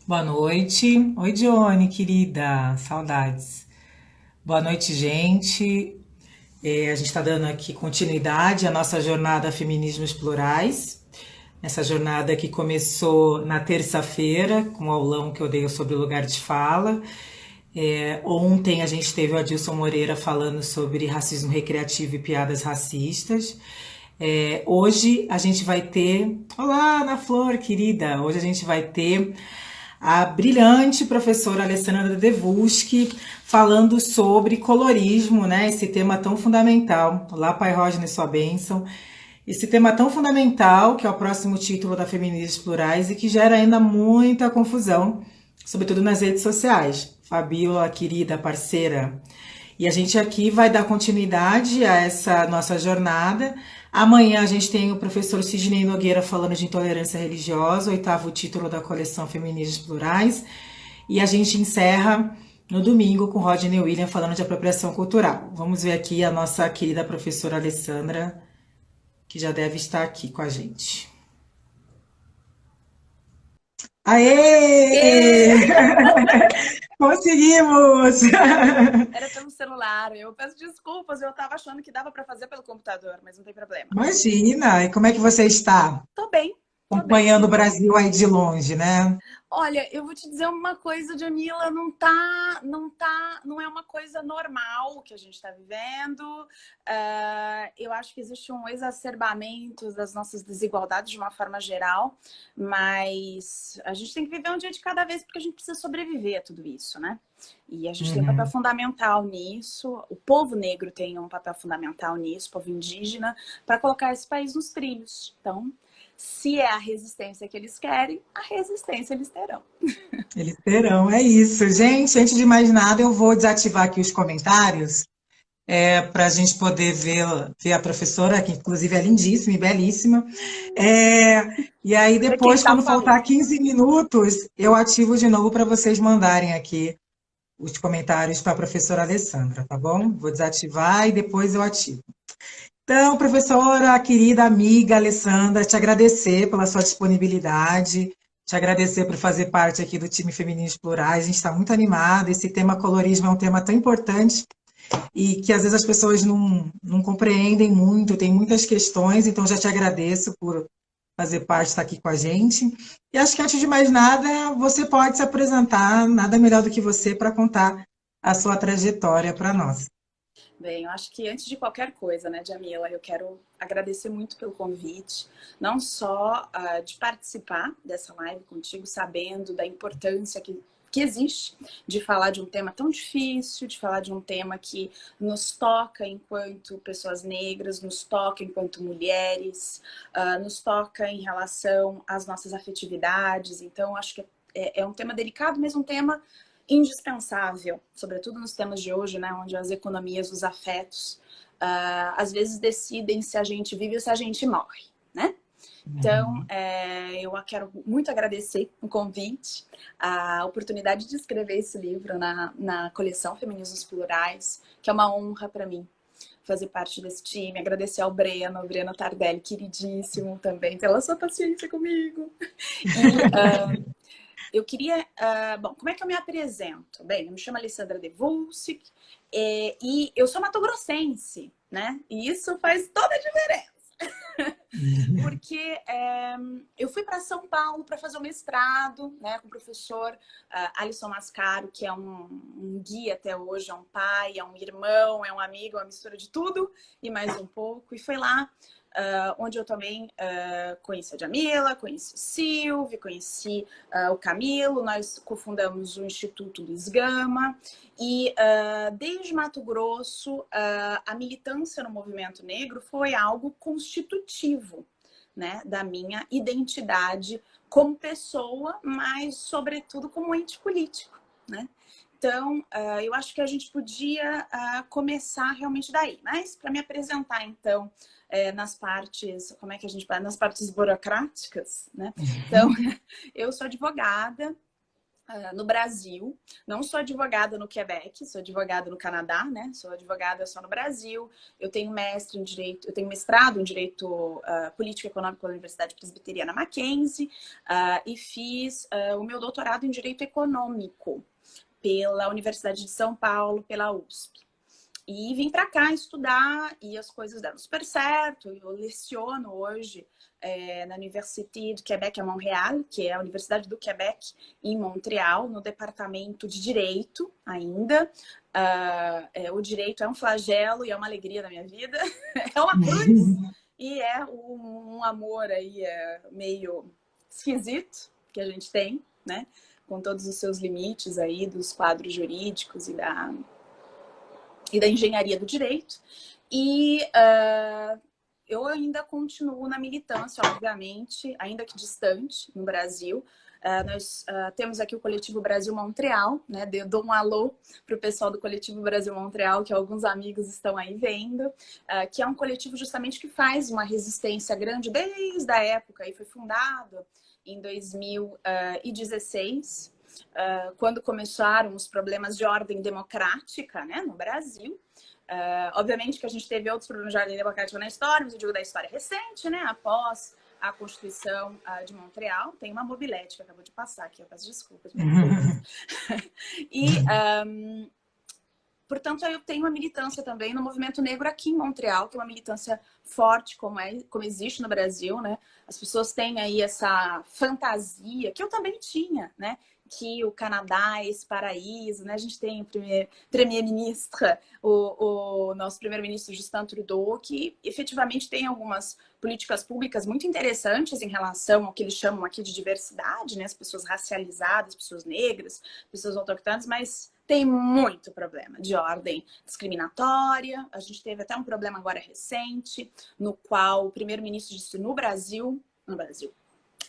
Boa noite. Oi, Johnny, querida. Saudades. Boa noite, gente. A gente está dando aqui continuidade à nossa jornada Feminismos Plurais. Essa jornada que começou na terça-feira, com o aulão que eu dei sobre o lugar de fala. Ontem a gente teve o Adilson Moreira falando sobre racismo recreativo e piadas racistas. Hoje a gente vai ter. Olá, Ana Flor, querida! Hoje a gente vai ter a brilhante professora Alessandra Devuski falando sobre colorismo, né? Esse tema tão fundamental. Olá, Pai Roger, sua bênção. Esse tema tão fundamental, que é o próximo título da Feminismos Plurais e que gera ainda muita confusão, sobretudo nas redes sociais. Fabiola, querida parceira, e a gente aqui vai dar continuidade a essa nossa jornada. Amanhã a gente tem o professor Sidney Nogueira falando de intolerância religiosa, oitavo título da coleção Feminismos Plurais. E a gente encerra no domingo com Rodney William falando de apropriação cultural. Vamos ver aqui a nossa querida professora Alessandra, que já deve estar aqui com a gente. Aê! E Conseguimos! era pelo celular. Eu peço desculpas, eu estava achando que dava para fazer pelo computador, mas não tem problema. Imagina! E como é que você está? Tô bem, tô Acompanhando o bem. Brasil aí de longe, né? Olha, eu vou te dizer uma coisa, Jamila, não é uma coisa normal o que a gente está vivendo. Eu acho que existe um exacerbamento das nossas desigualdades de uma forma geral, mas a gente tem que viver um dia de cada vez porque a gente precisa sobreviver a tudo isso, né? E a gente tem um papel Uhum. fundamental nisso, o povo negro tem um papel fundamental nisso, o povo indígena, para colocar esse país nos trilhos. Então, se é a resistência que eles querem, a resistência eles terão. Eles terão, é isso. Gente, antes de mais nada, eu vou desativar aqui os comentários, para a gente poder ver a professora, que inclusive é lindíssima e belíssima. E aí, Para quem depois, está quando falando. faltar 15 minutos, eu ativo de novo para vocês mandarem aqui os comentários para a professora Alessandra, tá bom? Vou desativar e depois eu ativo. Então, professora, querida amiga Alessandra, te agradecer pela sua disponibilidade, te agradecer por fazer parte aqui do time Femininos Plurais. A gente está muito animado. Esse tema colorismo é um tema tão importante e que às vezes as pessoas não compreendem muito, tem muitas questões, então já te agradeço por fazer parte, estar aqui com a gente. E acho que antes de mais nada, você pode se apresentar, nada melhor do que você para contar a sua trajetória para nós. Bem, eu acho que antes de qualquer coisa, né, Jamila, eu quero agradecer muito pelo convite, não só de participar dessa live contigo, sabendo da importância que existe de falar de um tema tão difícil, de falar de um tema que nos toca enquanto pessoas negras, nos toca enquanto mulheres, nos toca em relação às nossas afetividades. Então, acho que é um tema delicado, mas um tema indispensável, sobretudo nos temas de hoje, né, onde as economias, os afetos, às vezes decidem se a gente vive ou se a gente morre, né? Então, eu quero muito agradecer o convite, a oportunidade de escrever esse livro na coleção Feminismos Plurais, que é uma honra para mim fazer parte desse time, agradecer ao Breno Tardelli, queridíssimo também, pela sua paciência comigo. E eu queria... bom, como é que eu me apresento? Bem, eu me chamo Alessandra Devulsik, e eu sou matogrossense, né? E isso faz toda a diferença. Porque eu fui para São Paulo para fazer o mestrado, né, com o professor Alisson Mascaro, que é um guia até hoje, é um pai, é um irmão, é um amigo, é uma mistura de tudo e mais um pouco. E foi lá onde eu também conheci a Jamila, conheci o Silvio, conheci o Camilo, nós cofundamos o Instituto Luiz Gama. E desde Mato Grosso, a militância no movimento negro foi algo constitutivo, né, da minha identidade como pessoa, mas sobretudo como ente político, né? Então, eu acho que a gente podia começar realmente daí. Mas para me apresentar, então, nas partes, como é que a gente fala? Nas partes burocráticas, né? Então, eu sou advogada, no Brasil. Não sou advogada no Quebec, sou advogada no Canadá, né? Sou advogada só no Brasil. Eu tenho mestre em direito, eu tenho mestrado em direito político e econômico pela Universidade Presbiteriana Mackenzie e fiz o meu doutorado em direito econômico pela Universidade de São Paulo, pela USP. E vim para cá estudar e as coisas deram super certo. Eu leciono hoje na Université de Québec à Montréal, que é a Universidade do Quebec, em Montreal, no departamento de Direito ainda. O direito é um flagelo e é uma alegria na minha vida. É uma cruz e é um amor aí meio esquisito que a gente tem, né? Com todos os seus limites aí dos quadros jurídicos e da engenharia do direito. E eu ainda continuo na militância, obviamente, ainda que distante, no Brasil. Nós temos aqui o Coletivo Brasil Montreal, né? Eu dou um alô para o pessoal do Coletivo Brasil Montreal, que alguns amigos estão aí vendo, que é um coletivo justamente que faz uma resistência grande desde a época, e foi fundado em 2016, quando começaram os problemas de ordem democrática, né, no Brasil. Obviamente que a gente teve outros problemas de ordem democrática na história, mas eu digo da história recente, né, após a Constituição de Montreal. Tem uma mobilete que acabou de passar aqui, eu peço desculpas. E, portanto, eu tenho uma militância também no movimento negro aqui em Montreal, que é uma militância forte, como existe no Brasil, né? As pessoas têm aí essa fantasia, que eu também tinha, né? Que o Canadá é esse paraíso, né? A gente tem o primeiro-ministro, o nosso primeiro-ministro Justin Trudeau, que efetivamente tem algumas políticas públicas muito interessantes em relação ao que eles chamam aqui de diversidade, né? As pessoas racializadas, pessoas negras, pessoas autoctones, mas tem muito problema de ordem discriminatória. A gente teve até um problema agora recente, no qual o primeiro-ministro disse no Brasil,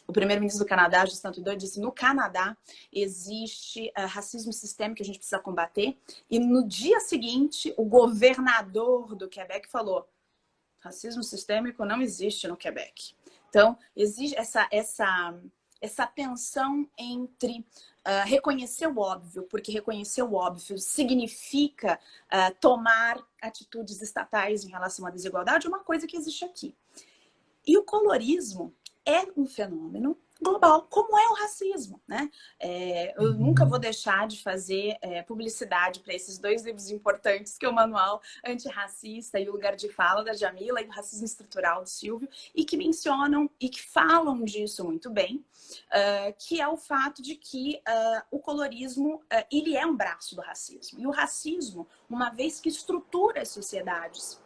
o primeiro-ministro do Canadá, Justin Trudeau, disse no Canadá existe racismo sistêmico que a gente precisa combater. E no dia seguinte, o governador do Quebec falou: racismo sistêmico não existe no Quebec. Então, existe essa tensão entre reconhecer o óbvio, porque reconhecer o óbvio significa tomar atitudes estatais em relação à desigualdade, uma coisa que existe aqui. E o colorismo é um fenômeno global, como é o racismo, né? Eu nunca vou deixar de fazer publicidade para esses dois livros importantes, que é o Manual Antirracista e o Lugar de Fala, da Jamila, e o Racismo Estrutural, do Silvio, e que mencionam e que falam disso muito bem, que é o fato de que o colorismo ele é um braço do racismo. E o racismo, uma vez que estrutura as sociedades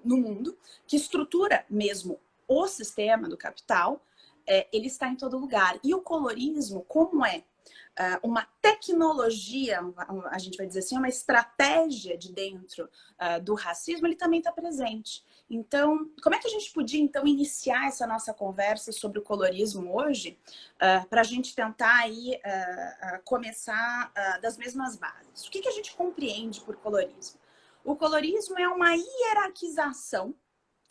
no mundo, que estrutura mesmo o sistema do capital, ele está em todo lugar. E o colorismo, como é uma tecnologia, a gente vai dizer assim, uma estratégia de dentro do racismo, ele também está presente. Então, como é que a gente podia, então, iniciar essa nossa conversa sobre o colorismo hoje, para a gente tentar aí, começar das mesmas bases? O que a gente compreende por colorismo? O colorismo é uma hierarquização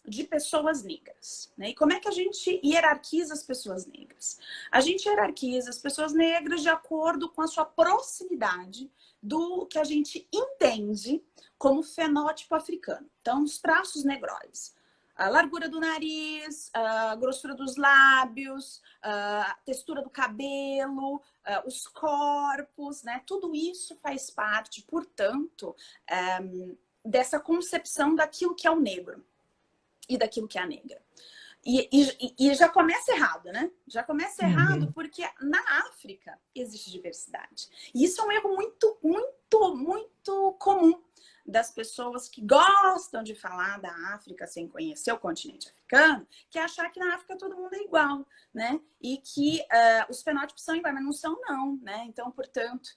de pessoas negras, né? E como é que a gente hierarquiza as pessoas negras? A gente hierarquiza as pessoas negras de acordo com a sua proximidade do que a gente entende como fenótipo africano. Então, os traços negroides: a largura do nariz, a grossura dos lábios, a textura do cabelo, os corpos, né? Tudo isso faz parte, portanto, dessa concepção daquilo que é o negro e daquilo que é a negra. E já começa errado, né? Já começa errado porque na África existe diversidade. E isso é um erro muito, muito, muito comum das pessoas que gostam de falar da África sem conhecer o continente africano, que é achar que na África todo mundo é igual, né? E que os fenótipos são iguais, mas não são, não, né? Então, portanto,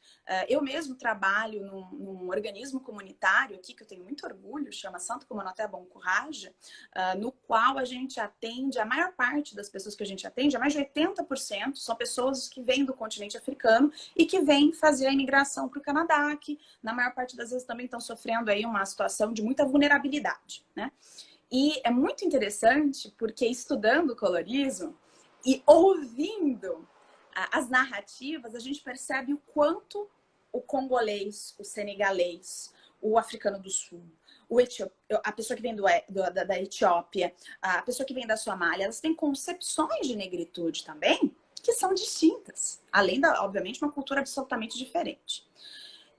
eu mesmo trabalho num organismo comunitário aqui, que eu tenho muito orgulho, chama Santo Communautaire Bon Courage, no qual a gente atende, a maior parte das pessoas que a gente atende, a mais de 80%, são pessoas que vêm do continente africano e que vêm fazer a imigração para o Canadá, que na maior parte das vezes também estão sofrendo aí uma situação de muita vulnerabilidade, né? E é muito interessante porque estudando o colorismo e ouvindo as narrativas, a gente percebe o quanto o congolês, o senegalês, o africano do sul, a pessoa que vem da Etiópia, a pessoa que vem da Somália, elas têm concepções de negritude também que são distintas, além da, obviamente, uma cultura absolutamente diferente.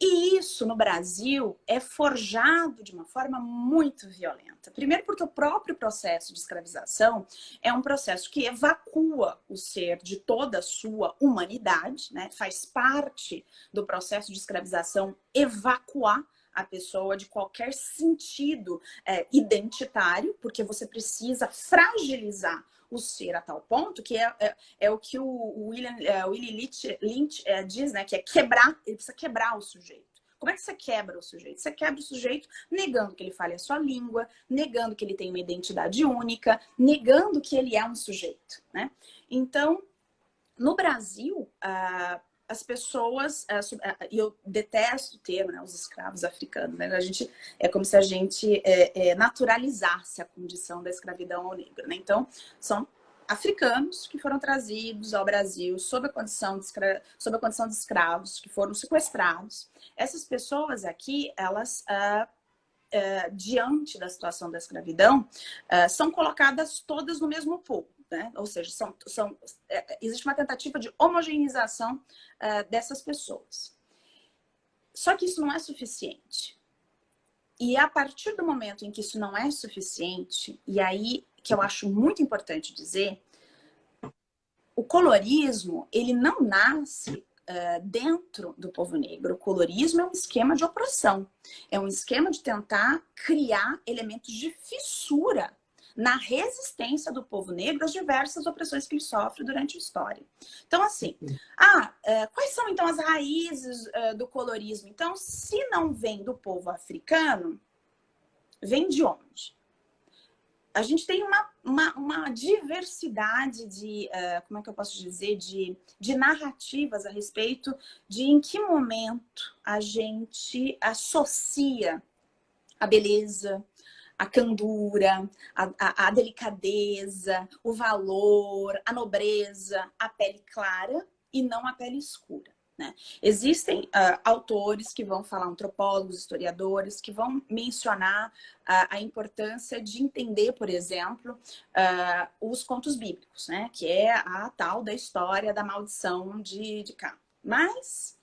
E isso, no Brasil, é forjado de uma forma muito violenta. Primeiro porque o próprio processo de escravização é um processo que evacua o ser de toda a sua humanidade, né? Faz parte do processo de escravização evacuar a pessoa de qualquer sentido identitário, porque você precisa fragilizar o ser a tal ponto, que é o que o Willie Lynch diz, né? Que é quebrar, ele precisa quebrar o sujeito. Como é que você quebra o sujeito? Você quebra o sujeito negando que ele fale a sua língua, negando que ele tem uma identidade única, negando que ele é um sujeito, né? Então, no Brasil, as pessoas, e eu detesto o termo, né, os escravos africanos, né? É como se a gente naturalizasse a condição da escravidão ao negro, né? Então, são africanos que foram trazidos ao Brasil sob a condição de escravos, que foram sequestrados. Essas pessoas aqui, elas, diante da situação da escravidão, são colocadas todas no mesmo pool. Né? Ou seja, existe uma tentativa de homogeneização dessas pessoas. Só que isso não é suficiente. E a partir do momento em que isso não é suficiente, e aí que eu acho muito importante dizer, o colorismo, ele não nasce dentro do povo negro. O colorismo é um esquema de opressão. É um esquema de tentar criar elementos de fissura na resistência do povo negro às diversas opressões que ele sofre durante a história. Então, assim, quais são, então, as raízes do colorismo? Então, se não vem do povo africano, vem de onde? A gente tem uma diversidade de, como é que eu posso dizer, de narrativas a respeito de em que momento a gente associa a beleza, a candura, a delicadeza, o valor, a nobreza, a pele clara e não a pele escura. Né? Existem autores que vão falar, antropólogos, historiadores, que vão mencionar a importância de entender, por exemplo, os contos bíblicos, né? Que é a tal da história da maldição de Cã. Mas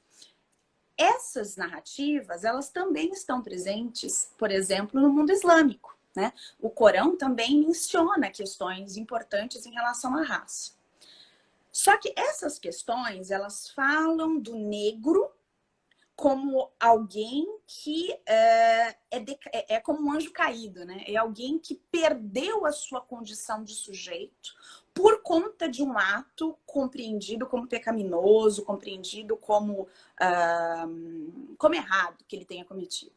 essas narrativas, elas também estão presentes, por exemplo, no mundo islâmico. Né? O Corão também menciona questões importantes em relação à raça. Só que essas questões, elas falam do negro como alguém que é como um anjo caído, né? É alguém que perdeu a sua condição de sujeito por conta de um ato compreendido como pecaminoso, compreendido como errado que ele tenha cometido.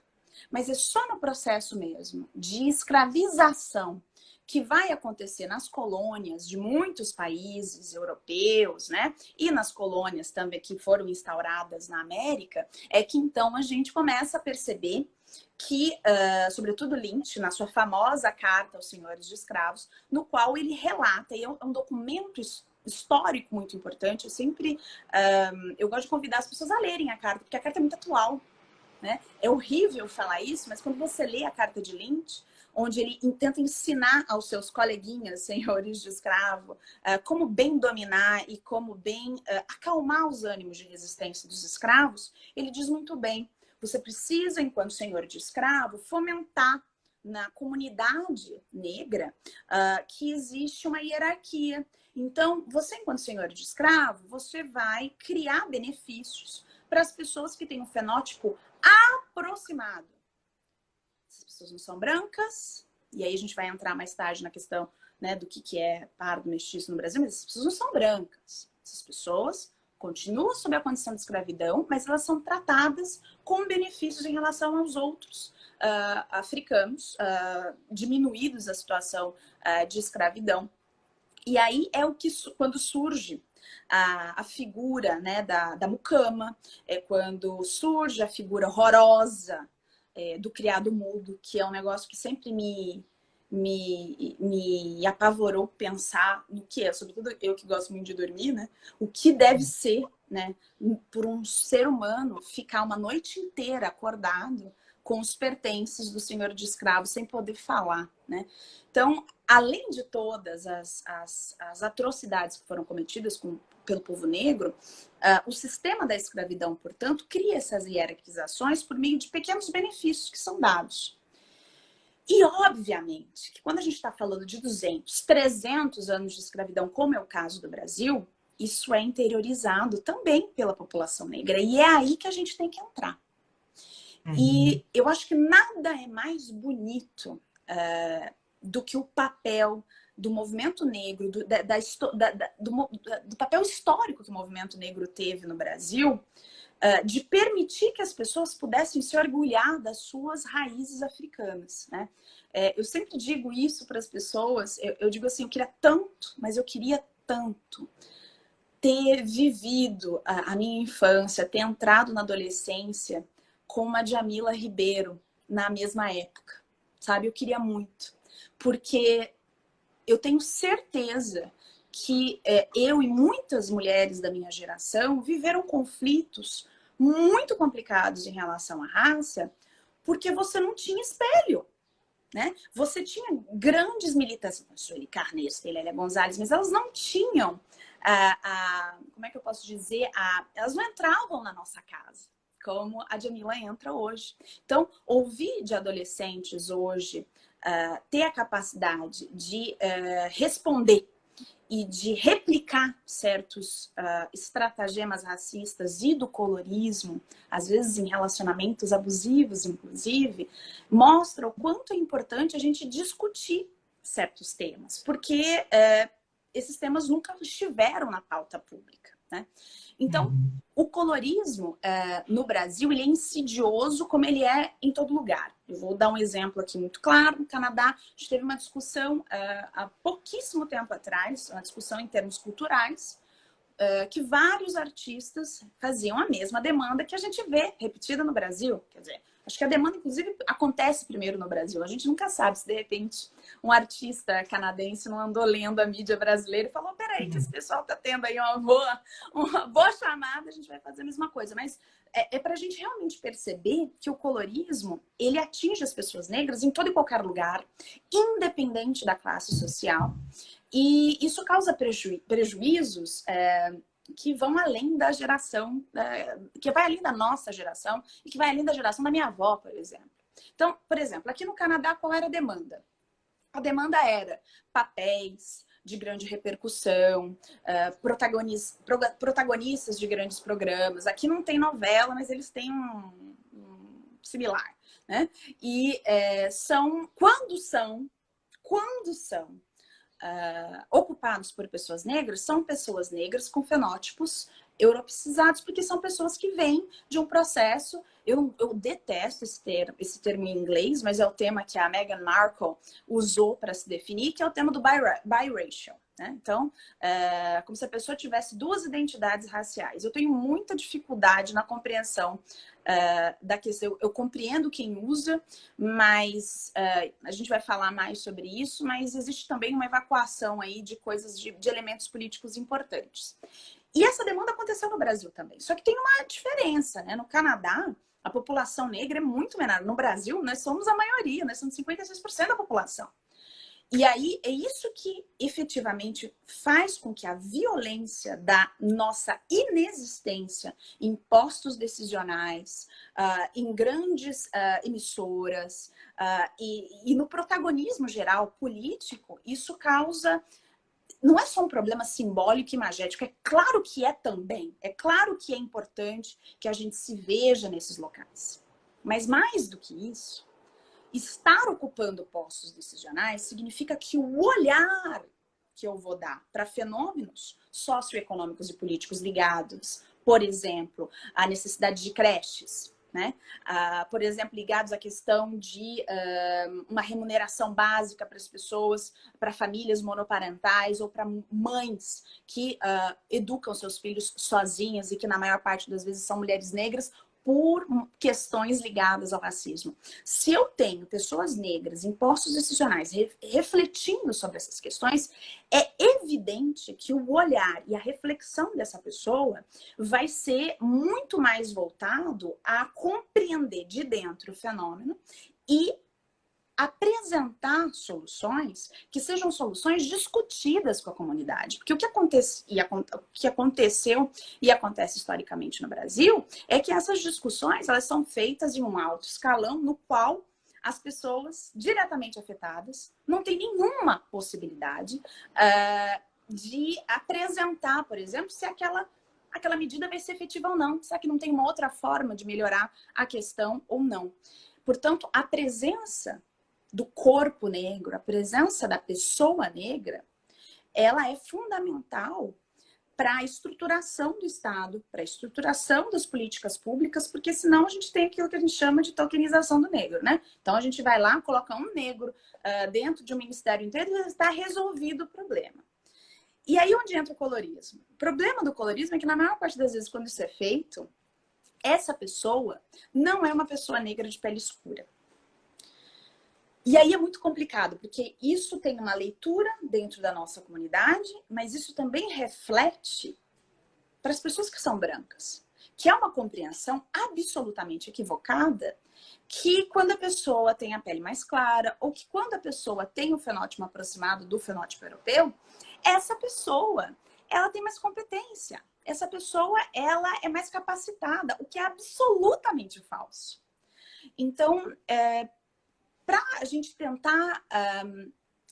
Mas é só no processo mesmo de escravização que vai acontecer nas colônias de muitos países europeus, né? E nas colônias também que foram instauradas na América, é que então a gente começa a perceber que, sobretudo Lynch, na sua famosa carta aos senhores de escravos, no qual ele relata, e é um documento histórico muito importante, eu gosto de convidar as pessoas a lerem a carta, porque a carta é muito atual. Né? É horrível falar isso, mas quando você lê a carta de Lynch, onde ele tenta ensinar aos seus coleguinhas, senhores de escravo, como bem dominar e como bem acalmar os ânimos de resistência dos escravos, ele diz muito bem, você precisa, enquanto senhor de escravo, fomentar na comunidade negra que existe uma hierarquia. Então, você, enquanto senhor de escravo, você vai criar benefícios para as pessoas que têm um fenótipo aproximado. Essas pessoas não são brancas, e aí a gente vai entrar mais tarde na questão, né, do que é pardo mestiço no Brasil, mas essas pessoas não são brancas. Essas pessoas continuam sob a condição de escravidão, mas elas são tratadas com benefícios em relação aos outros africanos, diminuídos a situação de escravidão. E aí é quando surge a figura, né, da mucama, é quando surge a figura horrorosa do criado mudo, que é um negócio que sempre me me apavorou pensar no que é, sobretudo eu que gosto muito de dormir, né? O que deve ser, né, por um ser humano ficar uma noite inteira acordado com os pertences do senhor de escravos sem poder falar, né? Então, além de todas as atrocidades que foram cometidas pelo povo negro, o sistema da escravidão, portanto, cria essas hierarquizações por meio de pequenos benefícios que são dados. E, obviamente, que quando a gente está falando de 200, 300 anos de escravidão, como é o caso do Brasil, isso é interiorizado também pela população negra. E é aí que a gente tem que entrar. E eu acho que nada é mais bonito do que o papel do movimento negro, do papel histórico que o movimento negro teve no Brasil, de permitir que as pessoas pudessem se orgulhar das suas raízes africanas, né? Eu sempre digo isso para as pessoas, eu digo assim, eu queria tanto, mas eu queria tanto ter vivido a minha infância, ter entrado na adolescência com uma Djamila Ribeiro na mesma época, sabe? Eu queria muito, porque eu tenho certeza que eu e muitas mulheres da minha geração viveram conflitos muito complicados em relação à raça, porque você não tinha espelho, né? Você tinha grandes militantes, Sueli Carneiro, Lélia Gonzalez, mas elas não tinham como é que eu posso dizer? Elas não entravam na nossa casa, como a Djamila entra hoje. Então, ouvir de adolescentes hoje ter a capacidade de responder e de replicar certos estratagemas racistas e do colorismo, às vezes em relacionamentos abusivos, inclusive, mostra o quanto é importante a gente discutir certos temas, porque esses temas nunca estiveram na pauta pública, né? Então, o colorismo no Brasil, ele é insidioso como ele é em todo lugar. Eu vou dar um exemplo aqui muito claro. No Canadá, a gente teve uma discussão há pouquíssimo tempo atrás, uma discussão em termos culturais, que vários artistas faziam a mesma demanda que a gente vê repetida no Brasil. Quer dizer, acho que a demanda, inclusive, acontece primeiro no Brasil. A gente nunca sabe se, de repente, um artista canadense não andou lendo a mídia brasileira e falou, peraí, que esse pessoal tá tendo aí uma boa chamada, a gente vai fazer a mesma coisa. Mas é para a gente realmente perceber que o colorismo, ele atinge as pessoas negras em todo e qualquer lugar, independente da classe social. E isso causa prejuízos que vão além da geração, que vai além da nossa geração e que vai além da geração da minha avó, por exemplo. Então, por exemplo, aqui no Canadá, qual era a demanda? A demanda era papéis de grande repercussão, protagonistas de grandes programas. Aqui não tem novela, mas eles têm um similar, né? E quando são ocupados por pessoas negras, são pessoas negras com fenótipos europeizados, porque são pessoas que vêm de um processo. Eu detesto esse termo em inglês, mas é o tema que a Meghan Markle usou para se definir, que é o tema do biracial. Né? Então, como se a pessoa tivesse duas identidades raciais. Eu tenho muita dificuldade na compreensão da questão. Eu compreendo quem usa, mas a gente vai falar mais sobre isso, mas existe também uma evacuação aí de coisas, de elementos políticos importantes. E essa demanda aconteceu no Brasil também. Só que tem uma diferença, né? No Canadá, a população negra é muito menor. No Brasil, nós somos a maioria, nós somos 56% da população. E aí é isso que efetivamente faz com que a violência da nossa inexistência em postos decisionais, em grandes emissoras e no protagonismo geral político, isso causa... Não é só um problema simbólico e imagético, é claro que é também. É claro que é importante que a gente se veja nesses locais. Mas mais do que isso, estar ocupando postos decisionais significa que o olhar que eu vou dar para fenômenos socioeconômicos e políticos ligados, por exemplo, à necessidade de creches, né? Por exemplo, ligados à questão de uma remuneração básica para as pessoas, para famílias monoparentais ou para mães que educam seus filhos sozinhas e que na maior parte das vezes são mulheres negras, por questões ligadas ao racismo. Se eu tenho pessoas negras em postos decisionais refletindo sobre essas questões, é evidente que o olhar e a reflexão dessa pessoa vai ser muito mais voltado a compreender de dentro o fenômeno e apresentar soluções que sejam soluções discutidas com a comunidade. Porque o que aconteceu e acontece historicamente no Brasil é que essas discussões elas são feitas em um alto escalão no qual as pessoas diretamente afetadas não têm nenhuma possibilidade de apresentar, por exemplo, se aquela medida vai ser efetiva ou não, será que não tem uma outra forma de melhorar a questão ou não. Portanto, a presença do corpo negro, a presença da pessoa negra, ela é fundamental para a estruturação do Estado, para a estruturação das políticas públicas, porque senão a gente tem aquilo que a gente chama de tokenização do negro, né? Então a gente vai lá, coloca um negro dentro de um ministério inteiro e está resolvido o problema. E aí onde entra o colorismo? O problema do colorismo é que na maior parte das vezes quando isso é feito, essa pessoa não é uma pessoa negra de pele escura. E aí é muito complicado, porque isso tem uma leitura dentro da nossa comunidade, mas isso também reflete para as pessoas que são brancas, que é uma compreensão absolutamente equivocada que quando a pessoa tem a pele mais clara, ou que quando a pessoa tem o fenótipo aproximado do fenótipo europeu, essa pessoa, ela tem mais competência. Essa pessoa, ela é mais capacitada, o que é absolutamente falso. Então, para a gente tentar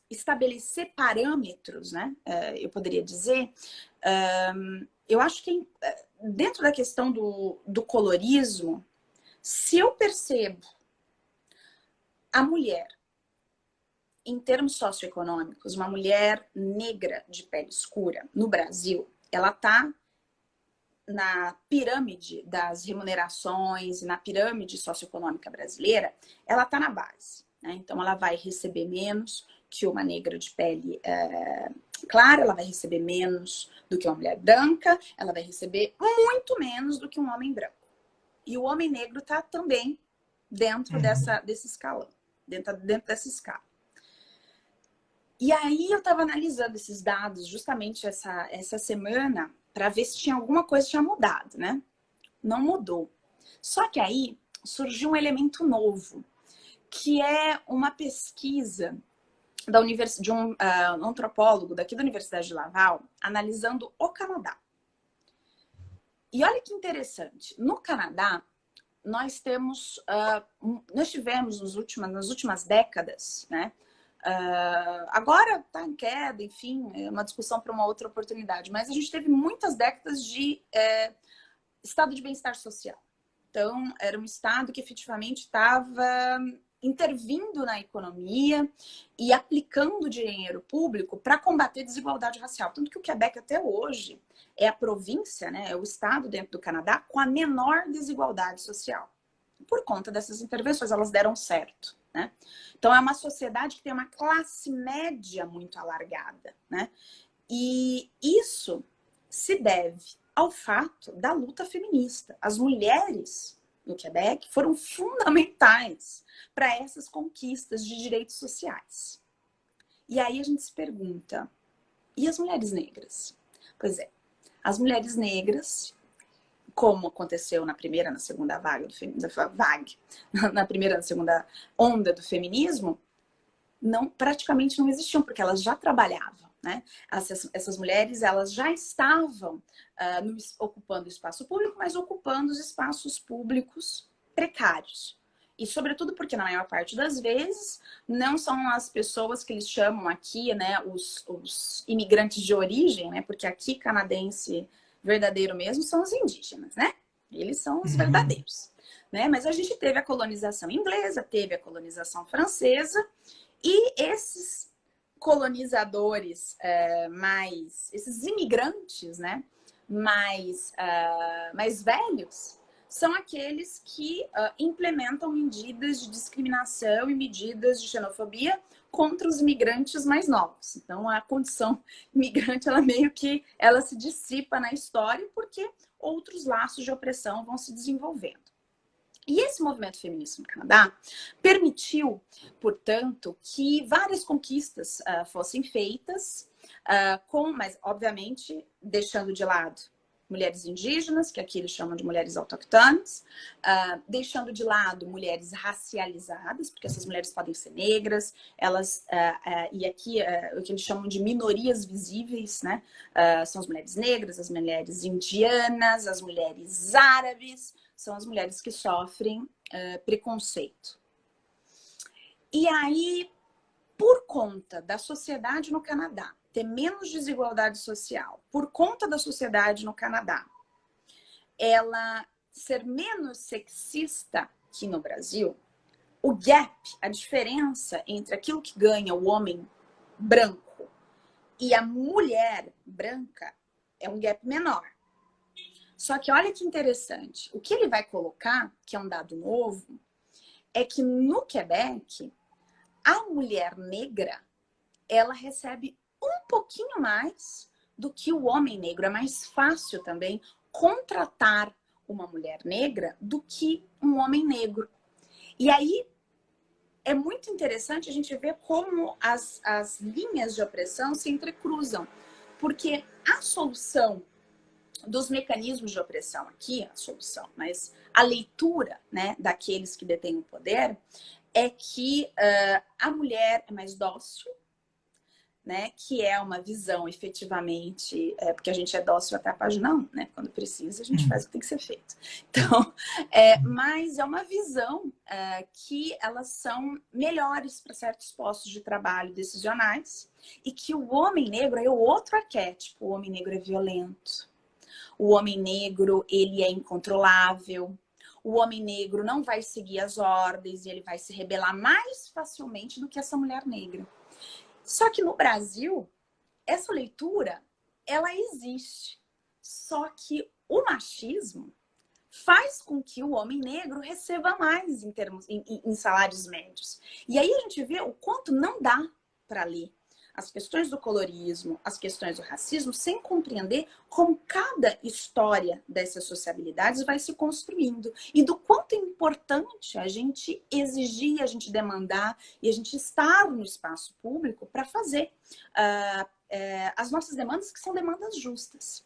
estabelecer parâmetros, né? Eu poderia dizer, eu acho que dentro da questão do colorismo, se eu percebo a mulher, em termos socioeconômicos, uma mulher negra de pele escura no Brasil, ela está na pirâmide das remunerações e na pirâmide socioeconômica brasileira, ela está na base, né? Então, ela vai receber menos que uma negra de pele clara, ela vai receber menos do que uma mulher branca, ela vai receber muito menos do que um homem branco. E o homem negro está também dentro desse escalão, dentro dessa escala. E aí eu estava analisando esses dados justamente essa semana para ver se tinha alguma coisa que tinha mudado, né? Não mudou. Só que aí surgiu um elemento novo, que é uma pesquisa de um antropólogo daqui da Universidade de Laval, analisando o Canadá. E olha que interessante, no Canadá, nós tivemos nas últimas décadas, né? Agora está em queda, enfim, é uma discussão para uma outra oportunidade, mas a gente teve muitas décadas de estado de bem-estar social. Então, era um estado que efetivamente estava intervindo na economia e aplicando dinheiro público para combater desigualdade racial. Tanto que o Quebec até hoje é a província, né, é o estado dentro do Canadá com a menor desigualdade social. Por conta dessas intervenções, elas deram certo, né? Então, é uma sociedade que tem uma classe média muito alargada, né? E isso se deve ao fato da luta feminista. As mulheres no Quebec foram fundamentais para essas conquistas de direitos sociais. E aí a gente se pergunta, e as mulheres negras? Pois é, as mulheres negras, como aconteceu na primeira e na segunda na primeira e na segunda onda do feminismo, praticamente não existiam, porque elas já trabalhavam, né? Essas mulheres, elas já estavam ocupando o espaço público, mas ocupando os espaços públicos precários. E sobretudo porque, na maior parte das vezes, não são as pessoas que eles chamam aqui, né, os imigrantes de origem, né? Porque aqui, canadense verdadeiro mesmo, são os indígenas, né? Eles são os verdadeiros, né? Mas a gente teve a colonização inglesa, teve a colonização francesa, e esses colonizadores esses imigrantes, né, mais velhos, são aqueles que implementam medidas de discriminação e medidas de xenofobia contra os imigrantes mais novos. Então, a condição imigrante, ela se dissipa na história porque outros laços de opressão vão se desenvolvendo. E esse movimento feminista no Canadá permitiu, portanto, que várias conquistas fossem feitas, mas, obviamente, deixando de lado mulheres indígenas, que aqui eles chamam de mulheres autoctones, deixando de lado mulheres racializadas, porque essas mulheres podem ser negras, elas, e aqui o que eles chamam de minorias visíveis, né? São as mulheres negras, as mulheres indianas, as mulheres árabes, são as mulheres que sofrem preconceito. E aí, por conta da sociedade no Canadá ter menos desigualdade social, por conta da sociedade no Canadá ela ser menos sexista que no Brasil, o gap, a diferença entre aquilo que ganha o homem branco e a mulher branca é um gap menor. Só que olha que interessante, o que ele vai colocar, que é um dado novo, é que no Quebec, a mulher negra, ela recebe um pouquinho mais do que o homem negro. É mais fácil também contratar uma mulher negra do que um homem negro. E aí é muito interessante a gente ver como as linhas de opressão se entrecruzam. Porque a solução dos mecanismos de opressão aqui, a solução, mas a leitura, né, daqueles que detêm o poder é que a mulher é mais dócil, né, que é uma visão efetivamente, porque a gente é dócil até a página 1, né, quando precisa a gente faz o que tem que ser feito. Então, mas é uma visão que elas são melhores para certos postos de trabalho decisionais e que o homem negro é o outro arquétipo, o homem negro é violento, o homem negro ele é incontrolável, o homem negro não vai seguir as ordens e ele vai se rebelar mais facilmente do que essa mulher negra. Só que no Brasil, essa leitura, ela existe. Só que o machismo faz com que o homem negro receba mais em salários médios. E aí a gente vê o quanto não dá para ler as questões do colorismo, as questões do racismo, sem compreender como cada história dessas sociabilidades vai se construindo. E do quanto é importante a gente exigir, a gente demandar e a gente estar no espaço público para fazer as nossas demandas, que são demandas justas.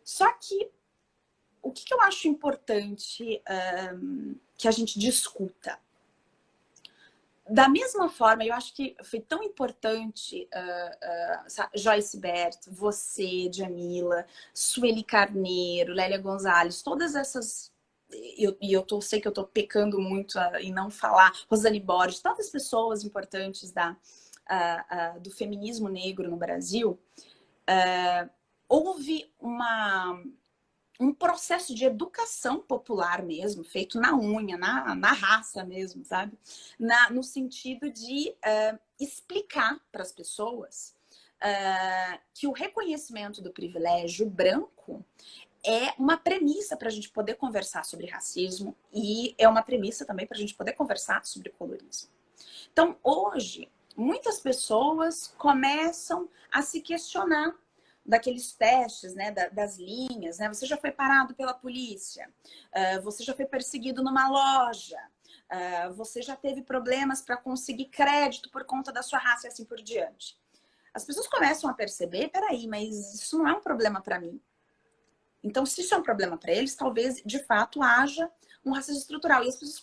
Só que o que eu acho importante que a gente discuta? Da mesma forma, eu acho que foi tão importante Joyce Bert, você, Jamila, Sueli Carneiro, Lélia Gonzalez, todas essas... sei que eu estou pecando muito em não falar, Rosane Borges, tantas pessoas importantes do feminismo negro no Brasil, houve um processo de educação popular mesmo, feito na unha, na raça mesmo, sabe? No sentido de explicar para as pessoas que o reconhecimento do privilégio branco é uma premissa para a gente poder conversar sobre racismo e é uma premissa também para a gente poder conversar sobre colorismo. Então, hoje, muitas pessoas começam a se questionar daqueles testes, né, das linhas, né? Você já foi parado pela polícia, você já foi perseguido numa loja, você já teve problemas para conseguir crédito por conta da sua raça e assim por diante. As pessoas começam a perceber, peraí, mas isso não é um problema para mim. Então, se isso é um problema para eles, talvez, de fato, haja um racismo estrutural. E as pessoas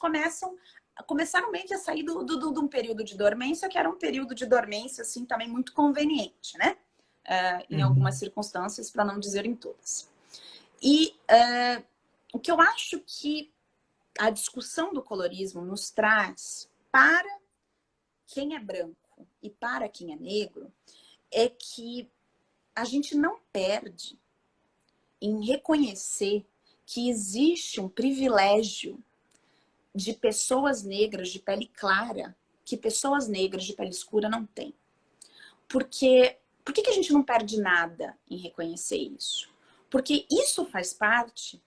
começaram meio que a sair de um período de dormência, que era um período de dormência, assim, também muito conveniente, né? Em algumas circunstâncias, para não dizer em todas. E o que eu acho que a discussão do colorismo nos traz para quem é branco e para quem é negro é que a gente não perde em reconhecer que existe um privilégio de pessoas negras de pele clara que pessoas negras de pele escura não têm. Porque por que a gente não perde nada em reconhecer isso? Porque isso faz parte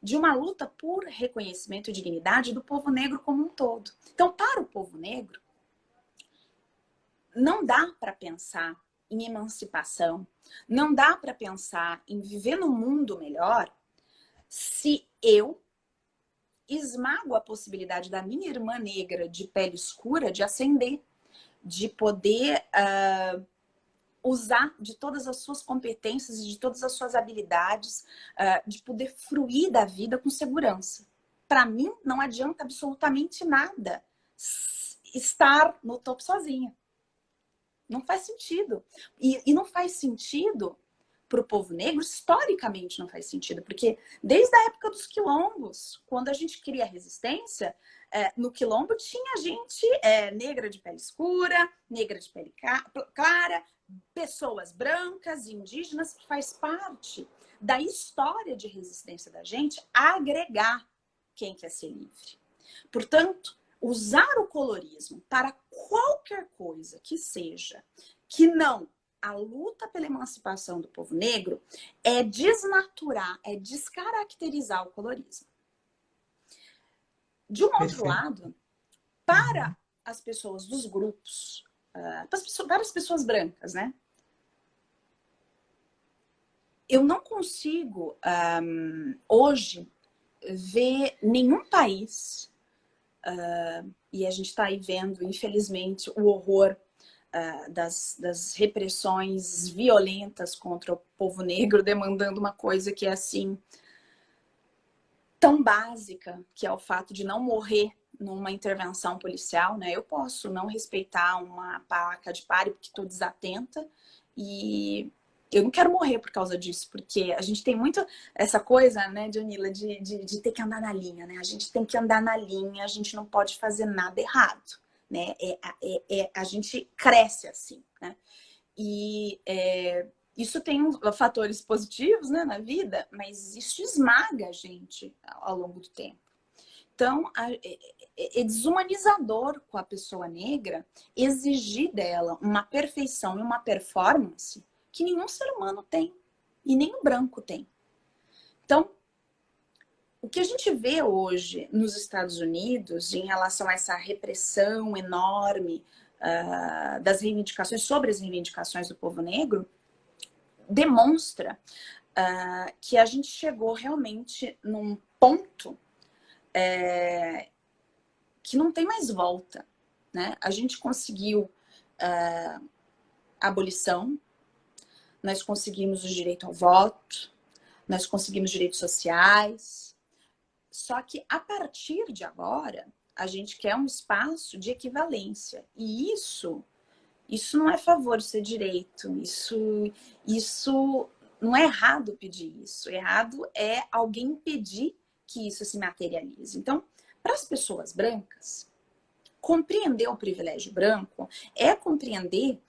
de uma luta por reconhecimento e dignidade do povo negro como um todo. Então, para o povo negro, não dá para pensar em emancipação, não dá para pensar em viver num mundo melhor se eu esmago a possibilidade da minha irmã negra de pele escura de ascender, de poder usar de todas as suas competências e de todas as suas habilidades, de poder fruir da vida com segurança. Para mim, não adianta absolutamente nada estar no topo sozinha. Não faz sentido. E não faz sentido para o povo negro, historicamente não faz sentido, porque desde a época dos quilombos, quando a gente cria resistência, no quilombo tinha gente negra de pele escura, negra de pele clara, pessoas brancas, indígenas, que faz parte da história de resistência da gente agregar quem quer ser livre. Portanto, usar o colorismo para qualquer coisa que seja, que não a luta pela emancipação do povo negro, é desnaturar, é descaracterizar o colorismo. De um outro lado, para as pessoas dos grupos, para as pessoas brancas, né? Eu não consigo, hoje, ver nenhum país, e a gente está aí vendo, infelizmente, o horror das repressões violentas contra o povo negro, demandando uma coisa que é assim tão básica, que é o fato de não morrer numa intervenção policial, né? Eu posso não respeitar uma placa de pare porque estou desatenta e eu não quero morrer por causa disso, porque a gente tem muito essa coisa, né, Dionila, de ter que andar na linha, né? A gente tem que andar na linha, a gente não pode fazer nada errado, né? A gente cresce assim, né? E isso tem fatores positivos, né, na vida, mas isso esmaga a gente ao longo do tempo. Então, é desumanizador com a pessoa negra exigir dela uma perfeição e uma performance que nenhum ser humano tem e nem o branco tem. Então, o que a gente vê hoje nos Estados Unidos em relação a essa repressão enorme das reivindicações, sobre as reivindicações do povo negro, demonstra que a gente chegou realmente num ponto que não tem mais volta, né? A gente conseguiu a abolição, nós conseguimos o direito ao voto, nós conseguimos direitos sociais, só que a partir de agora, a gente quer um espaço de equivalência. E isso não é favor, isso é direito. Isso não é errado pedir isso. Errado é alguém impedir que isso se materialize. Então, para as pessoas brancas, compreender o privilégio branco é compreender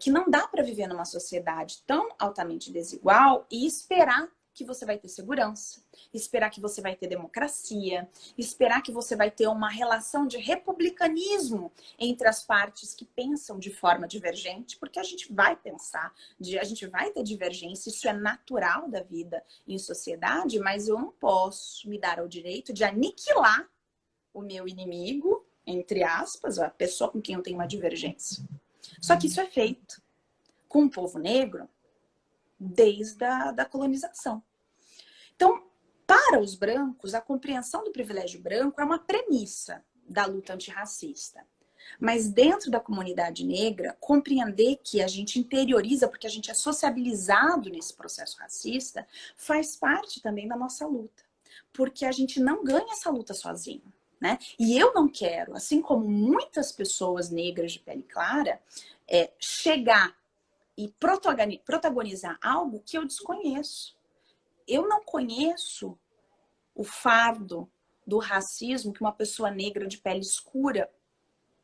que não dá para viver numa sociedade tão altamente desigual e esperar que você vai ter segurança, esperar que você vai ter democracia, esperar que você vai ter uma relação de republicanismo entre as partes que pensam de forma divergente, porque a gente vai pensar, a gente vai ter divergência, isso é natural da vida em sociedade, mas eu não posso me dar ao direito de aniquilar o meu inimigo, entre aspas, a pessoa com quem eu tenho uma divergência. Só que isso é feito com o povo negro desde a colonização. Então, para os brancos, a compreensão do privilégio branco é uma premissa da luta antirracista. Mas dentro da comunidade negra, compreender que a gente interioriza, porque a gente é sociabilizado nesse processo racista, faz parte também da nossa luta. Porque a gente não ganha essa luta sozinho, né? E eu não quero, assim como muitas pessoas negras de pele clara, chegar e protagonizar algo que eu desconheço. Eu não conheço o fardo do racismo que uma pessoa negra de pele escura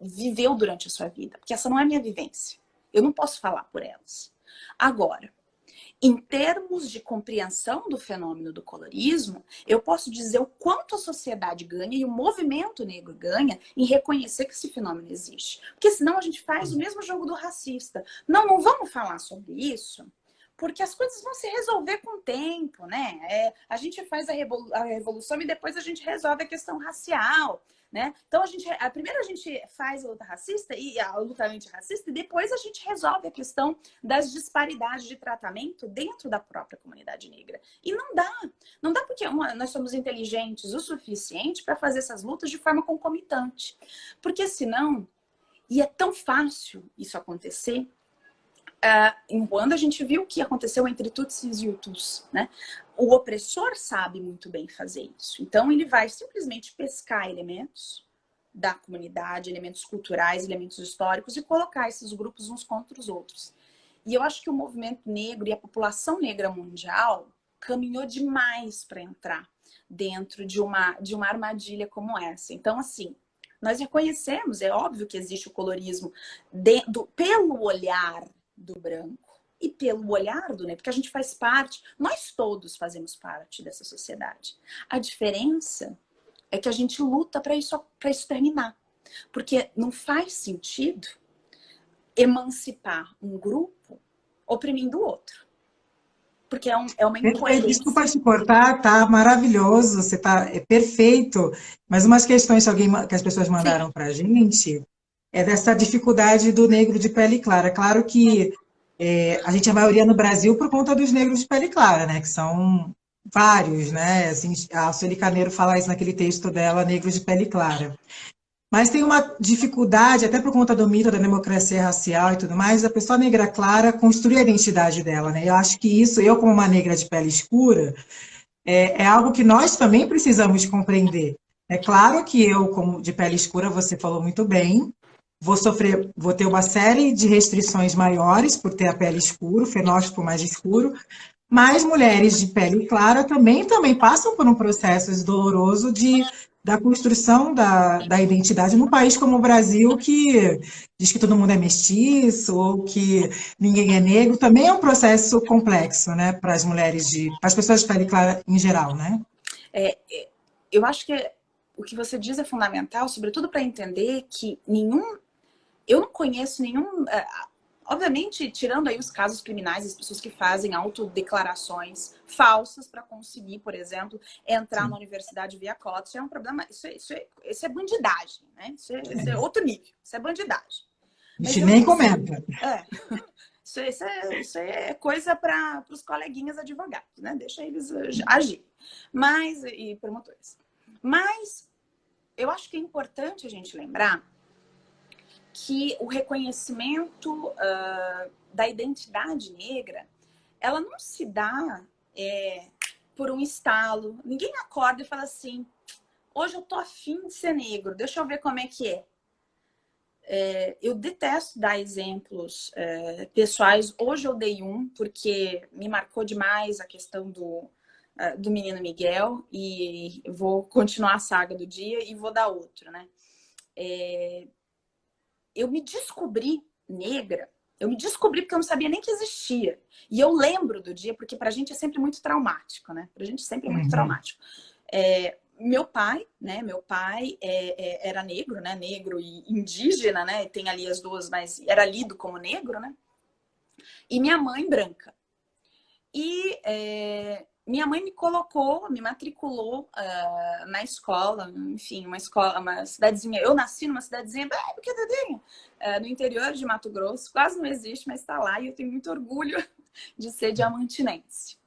viveu durante a sua vida, porque essa não é a minha vivência. Eu não posso falar por elas. Agora, em termos de compreensão do fenômeno do colorismo, eu posso dizer o quanto a sociedade ganha e o movimento negro ganha em reconhecer que esse fenômeno existe. Porque senão a gente faz o mesmo jogo do racista. Não vamos falar sobre isso, porque as coisas vão se resolver com o tempo, né? A gente faz a revolução e depois a gente resolve a questão racial, né? Então, primeiro a gente faz a luta racista e a luta antirracista e depois a gente resolve a questão das disparidades de tratamento dentro da própria comunidade negra. E não dá porque nós somos inteligentes o suficiente para fazer essas lutas de forma concomitante. Porque senão, e é tão fácil isso acontecer, em Ruanda a gente viu o que aconteceu entre Tutsis e Hutus, né? O opressor sabe muito bem fazer isso. Então ele vai simplesmente pescar elementos da comunidade, elementos culturais, elementos históricos e colocar esses grupos uns contra os outros. E eu acho que o movimento negro e a população negra mundial caminhou demais para entrar dentro de uma armadilha como essa. Então, assim, nós reconhecemos, é óbvio que existe o colorismo pelo olhar do branco e pelo olhar do negro, porque a gente faz parte, nós todos fazemos parte dessa sociedade. A diferença é que a gente luta para isso terminar. Porque não faz sentido emancipar um grupo oprimindo o outro. Porque é uma incoerência. Desculpa te cortar, tá maravilhoso, você é perfeito. Mas umas questões que as pessoas mandaram para a gente é dessa dificuldade do negro de pele clara. Claro que a gente é a maioria no Brasil por conta dos negros de pele clara, né? Que são vários, né? Assim, a Sueli Carneiro fala isso naquele texto dela, Negros de Pele Clara. Mas tem uma dificuldade, até por conta do mito da democracia racial e tudo mais, da pessoa negra clara construir a identidade dela, né? Eu acho que isso, eu como uma negra de pele escura, é algo que nós também precisamos compreender. É claro que eu, como de pele escura, você falou muito bem, vou ter uma série de restrições maiores por ter a pele escura, o fenótipo mais escuro, mas mulheres de pele clara também passam por um processo doloroso da construção da identidade num país como o Brasil, que diz que todo mundo é mestiço ou que ninguém é negro, também é um processo complexo, né, para as mulheres para as pessoas de pele clara em geral, né? Eu acho que o que você diz é fundamental, sobretudo para entender que eu não conheço nenhum. Obviamente, tirando aí os casos criminais, as pessoas que fazem autodeclarações falsas para conseguir, por exemplo, entrar na universidade via cota, isso é um problema, isso é bandidagem, né? Isso é outro nível, isso é bandidagem. A gente nem comenta. Isso é coisa para os coleguinhas advogados, né? Deixa eles agir. E promotores. Mas eu acho que é importante a gente lembrar que o reconhecimento da identidade negra, ela não se dá por um estalo. Ninguém acorda e fala assim, hoje eu tô afim de ser negro, deixa eu ver como é que é. Eu detesto dar exemplos pessoais. Hoje eu dei um, porque me marcou demais a questão do menino Miguel, e vou continuar a saga do dia e vou dar outro, né? Eu me descobri negra, eu me descobri porque eu não sabia nem que existia. E eu lembro do dia, porque pra gente é sempre muito traumático, né? Pra gente sempre é muito traumático. Meu pai, né? Meu pai era negro, né? Negro e indígena, né? Tem ali as duas, mas era lido como negro, né? E minha mãe branca. E minha mãe me matriculou na escola, enfim, uma cidadezinha. Eu nasci numa cidadezinha bem pequenininha, no interior de Mato Grosso, quase não existe, mas está lá, e eu tenho muito orgulho de ser diamantinense.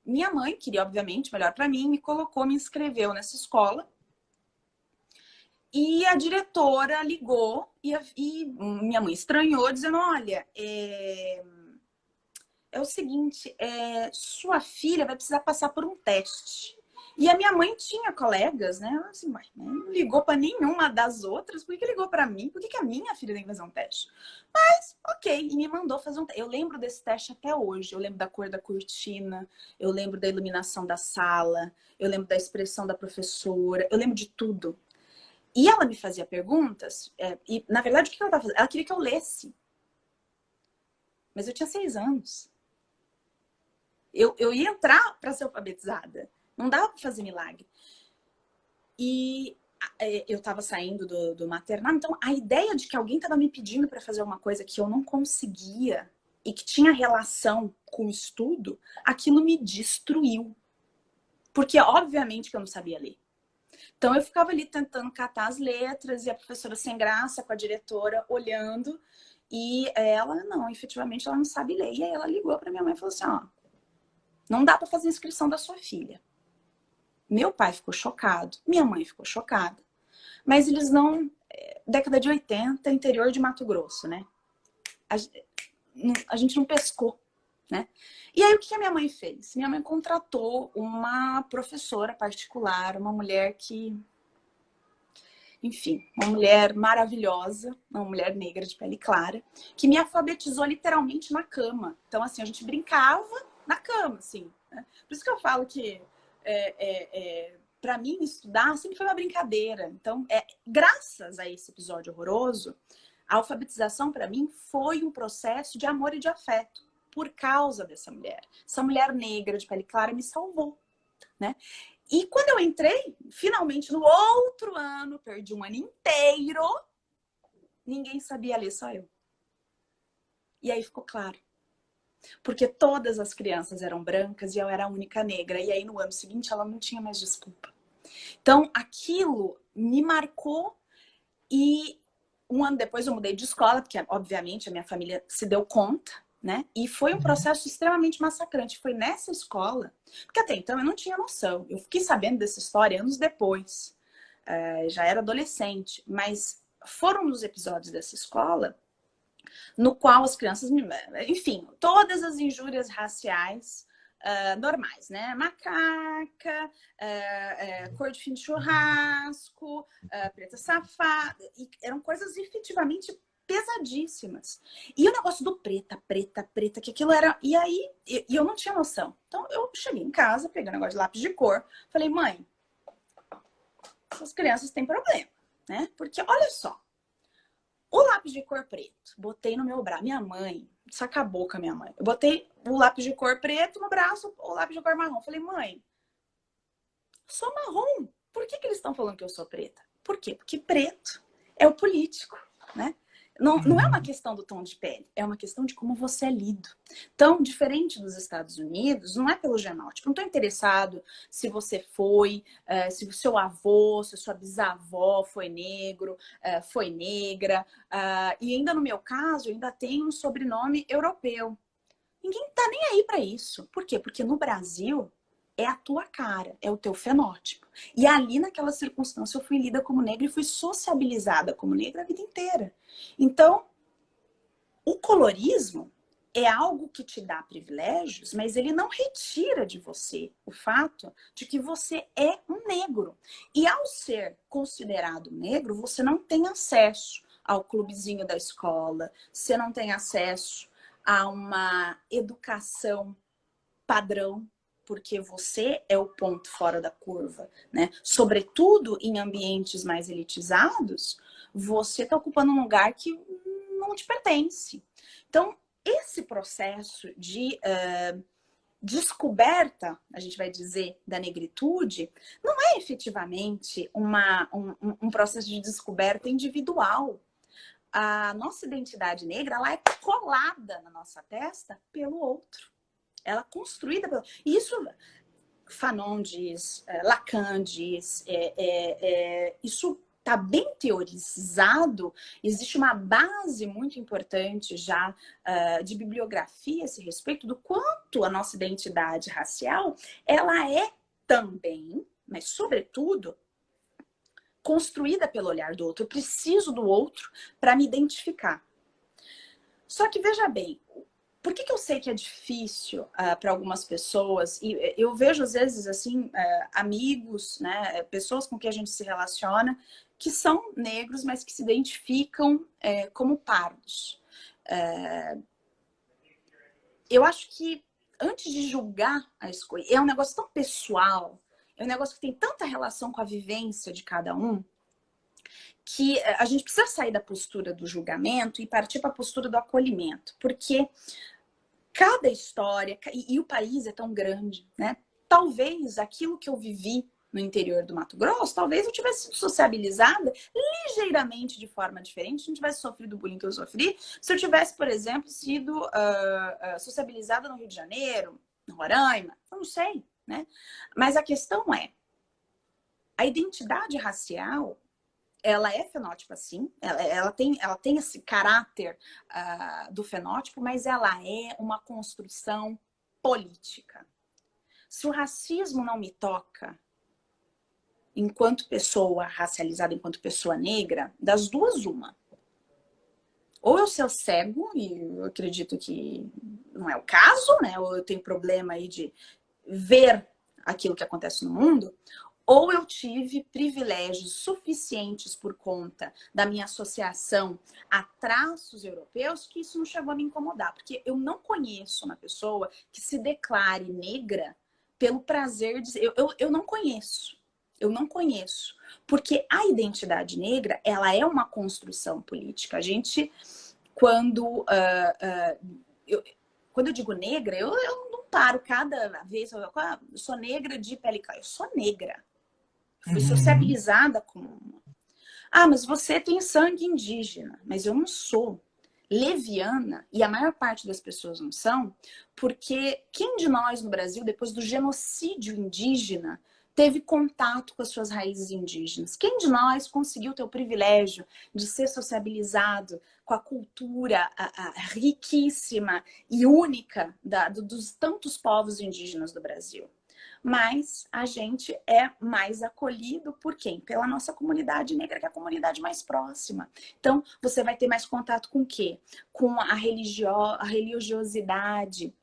Minha mãe queria, obviamente, melhor para mim, me inscreveu nessa escola. E a diretora ligou e minha mãe estranhou, dizendo, olha, é o seguinte, sua filha vai precisar passar por um teste. E a minha mãe tinha colegas, né? Ela assim, mas não ligou para nenhuma das outras, por que ligou para mim? Por que a minha filha tem que fazer um teste? Mas, ok, e me mandou fazer um teste. Eu lembro desse teste até hoje. Eu lembro da cor da cortina, eu lembro da iluminação da sala, eu lembro da expressão da professora, eu lembro de tudo. E ela me fazia perguntas, e na verdade o que ela estava fazendo? Ela queria que eu lesse. Mas eu tinha 6 anos. Eu ia entrar para ser alfabetizada. Não dava para fazer milagre. E eu estava saindo do maternal, então a ideia de que alguém estava me pedindo para fazer uma coisa que eu não conseguia e que tinha relação com o estudo, aquilo me destruiu. Porque obviamente que eu não sabia ler. Então eu ficava ali tentando catar as letras e a professora sem graça com a diretora olhando, e ela, não, efetivamente ela não sabe ler. E aí ela ligou para minha mãe e falou assim, ó, não dá para fazer a inscrição da sua filha. Meu pai ficou chocado, minha mãe ficou chocada. Mas eles não... Década de 80, interior de Mato Grosso, né? A gente não pescou, né? E aí, o que a minha mãe fez? Minha mãe contratou uma professora particular, uma mulher que... Enfim, uma mulher maravilhosa, uma mulher negra de pele clara, que me alfabetizou literalmente na cama. Então, assim, a gente brincava na cama, assim. Né? Por isso que eu falo que... para mim, estudar sempre foi uma brincadeira. Então, graças a esse episódio horroroso, a alfabetização, para mim, foi um processo de amor e de afeto. Por causa dessa mulher. Essa mulher negra de pele clara me salvou. Né? E quando eu entrei, finalmente, no outro ano, perdi um ano inteiro, ninguém sabia ler, só eu. E aí ficou claro. Porque todas as crianças eram brancas e eu era a única negra. E aí no ano seguinte ela não tinha mais desculpa. Então aquilo me marcou e um ano depois eu mudei de escola, porque obviamente a minha família se deu conta, né? E foi um processo extremamente massacrante. Foi nessa escola, porque até então eu não tinha noção. Eu fiquei sabendo dessa história anos depois. Já era adolescente, mas foram nos episódios dessa escola no qual as crianças, enfim, todas as injúrias raciais normais, né? Macaca, cor de fim de churrasco, preta safada, e eram coisas efetivamente pesadíssimas. E o negócio do preta, que aquilo era... E aí, eu não tinha noção. Então, eu cheguei em casa, peguei um negócio de lápis de cor, falei, mãe, essas crianças têm problema, né? Porque, olha só, o lápis de cor preto, botei no meu braço. Minha mãe, isso acabou com a minha mãe. Eu botei o lápis de cor preto no braço, o lápis de cor marrom. Falei, mãe, sou marrom. Por que eles estão falando que eu sou preta? Por quê? Porque preto é o político, né? Não é uma questão do tom de pele, é uma questão de como você é lido. Então, diferente dos Estados Unidos, não é pelo genótipo. Não estou interessado se você foi, se o seu avô, se a sua bisavó foi negro, foi negra. E ainda no meu caso, eu ainda tenho um sobrenome europeu. Ninguém está nem aí para isso. Por quê? Porque no Brasil é a tua cara, é o teu fenótipo. E ali naquela circunstância eu fui lida como negra e fui sociabilizada como negra a vida inteira. Então, o colorismo é algo que te dá privilégios, mas ele não retira de você o fato de que você é um negro. E ao ser considerado negro, você não tem acesso ao clubezinho da escola, você não tem acesso a uma educação padrão, porque você é o ponto fora da curva, né? Sobretudo em ambientes mais elitizados, você está ocupando um lugar que não te pertence. Então, esse processo de descoberta, a gente vai dizer, da negritude, não é efetivamente um processo de descoberta individual. A nossa identidade negra, ela é colada na nossa testa pelo outro. Ela é construída pelo... E isso, Fanon diz, Lacan diz, isso está bem teorizado, existe uma base muito importante já de bibliografia a esse respeito do quanto a nossa identidade racial, ela é também, mas sobretudo, construída pelo olhar do outro. Eu preciso do outro para me identificar. Só que, veja bem, por que eu sei que é difícil para algumas pessoas? E eu vejo, às vezes, assim, amigos, né, pessoas com quem a gente se relaciona, que são negros, mas que se identificam como pardos. Eu acho que, antes de julgar a escolha, é um negócio tão pessoal, é um negócio que tem tanta relação com a vivência de cada um, que a gente precisa sair da postura do julgamento e partir para a postura do acolhimento. Porque cada história, e o país é tão grande, né? Talvez aquilo que eu vivi no interior do Mato Grosso, talvez eu tivesse sido sociabilizada ligeiramente de forma diferente, se não tivesse sofrido o bullying que eu sofri, se eu tivesse, por exemplo, sido sociabilizada no Rio de Janeiro, no Roraima, eu não sei, né? Mas a questão é, a identidade racial, ela é fenótipo, sim, ela tem esse caráter do fenótipo, mas ela é uma construção política. Se o racismo não me toca, enquanto pessoa racializada, enquanto pessoa negra, das duas, uma. Ou eu sou cego, e eu acredito que não é o caso, né? Ou eu tenho problema aí de ver aquilo que acontece no mundo, ou eu tive privilégios suficientes por conta da minha associação a traços europeus que isso não chegou a me incomodar. Porque eu não conheço uma pessoa que se declare negra pelo prazer de... Eu não conheço. Eu não conheço. Porque a identidade negra, ela é uma construção política. A gente, quando... quando eu digo negra, eu não paro cada vez... Eu sou negra de pele clara. Eu sou negra. Fui sociabilizada como uma. Ah, mas você tem sangue indígena. Mas eu não sou. Leviana, e a maior parte das pessoas não são, porque quem de nós no Brasil, depois do genocídio indígena, teve contato com as suas raízes indígenas? Quem de nós conseguiu ter o privilégio de ser sociabilizado com a cultura riquíssima e única dos tantos povos indígenas do Brasil? Mas a gente é mais acolhido por quem? Pela nossa comunidade negra, que é a comunidade mais próxima. Então, você vai ter mais contato com o quê? Com a religiosidade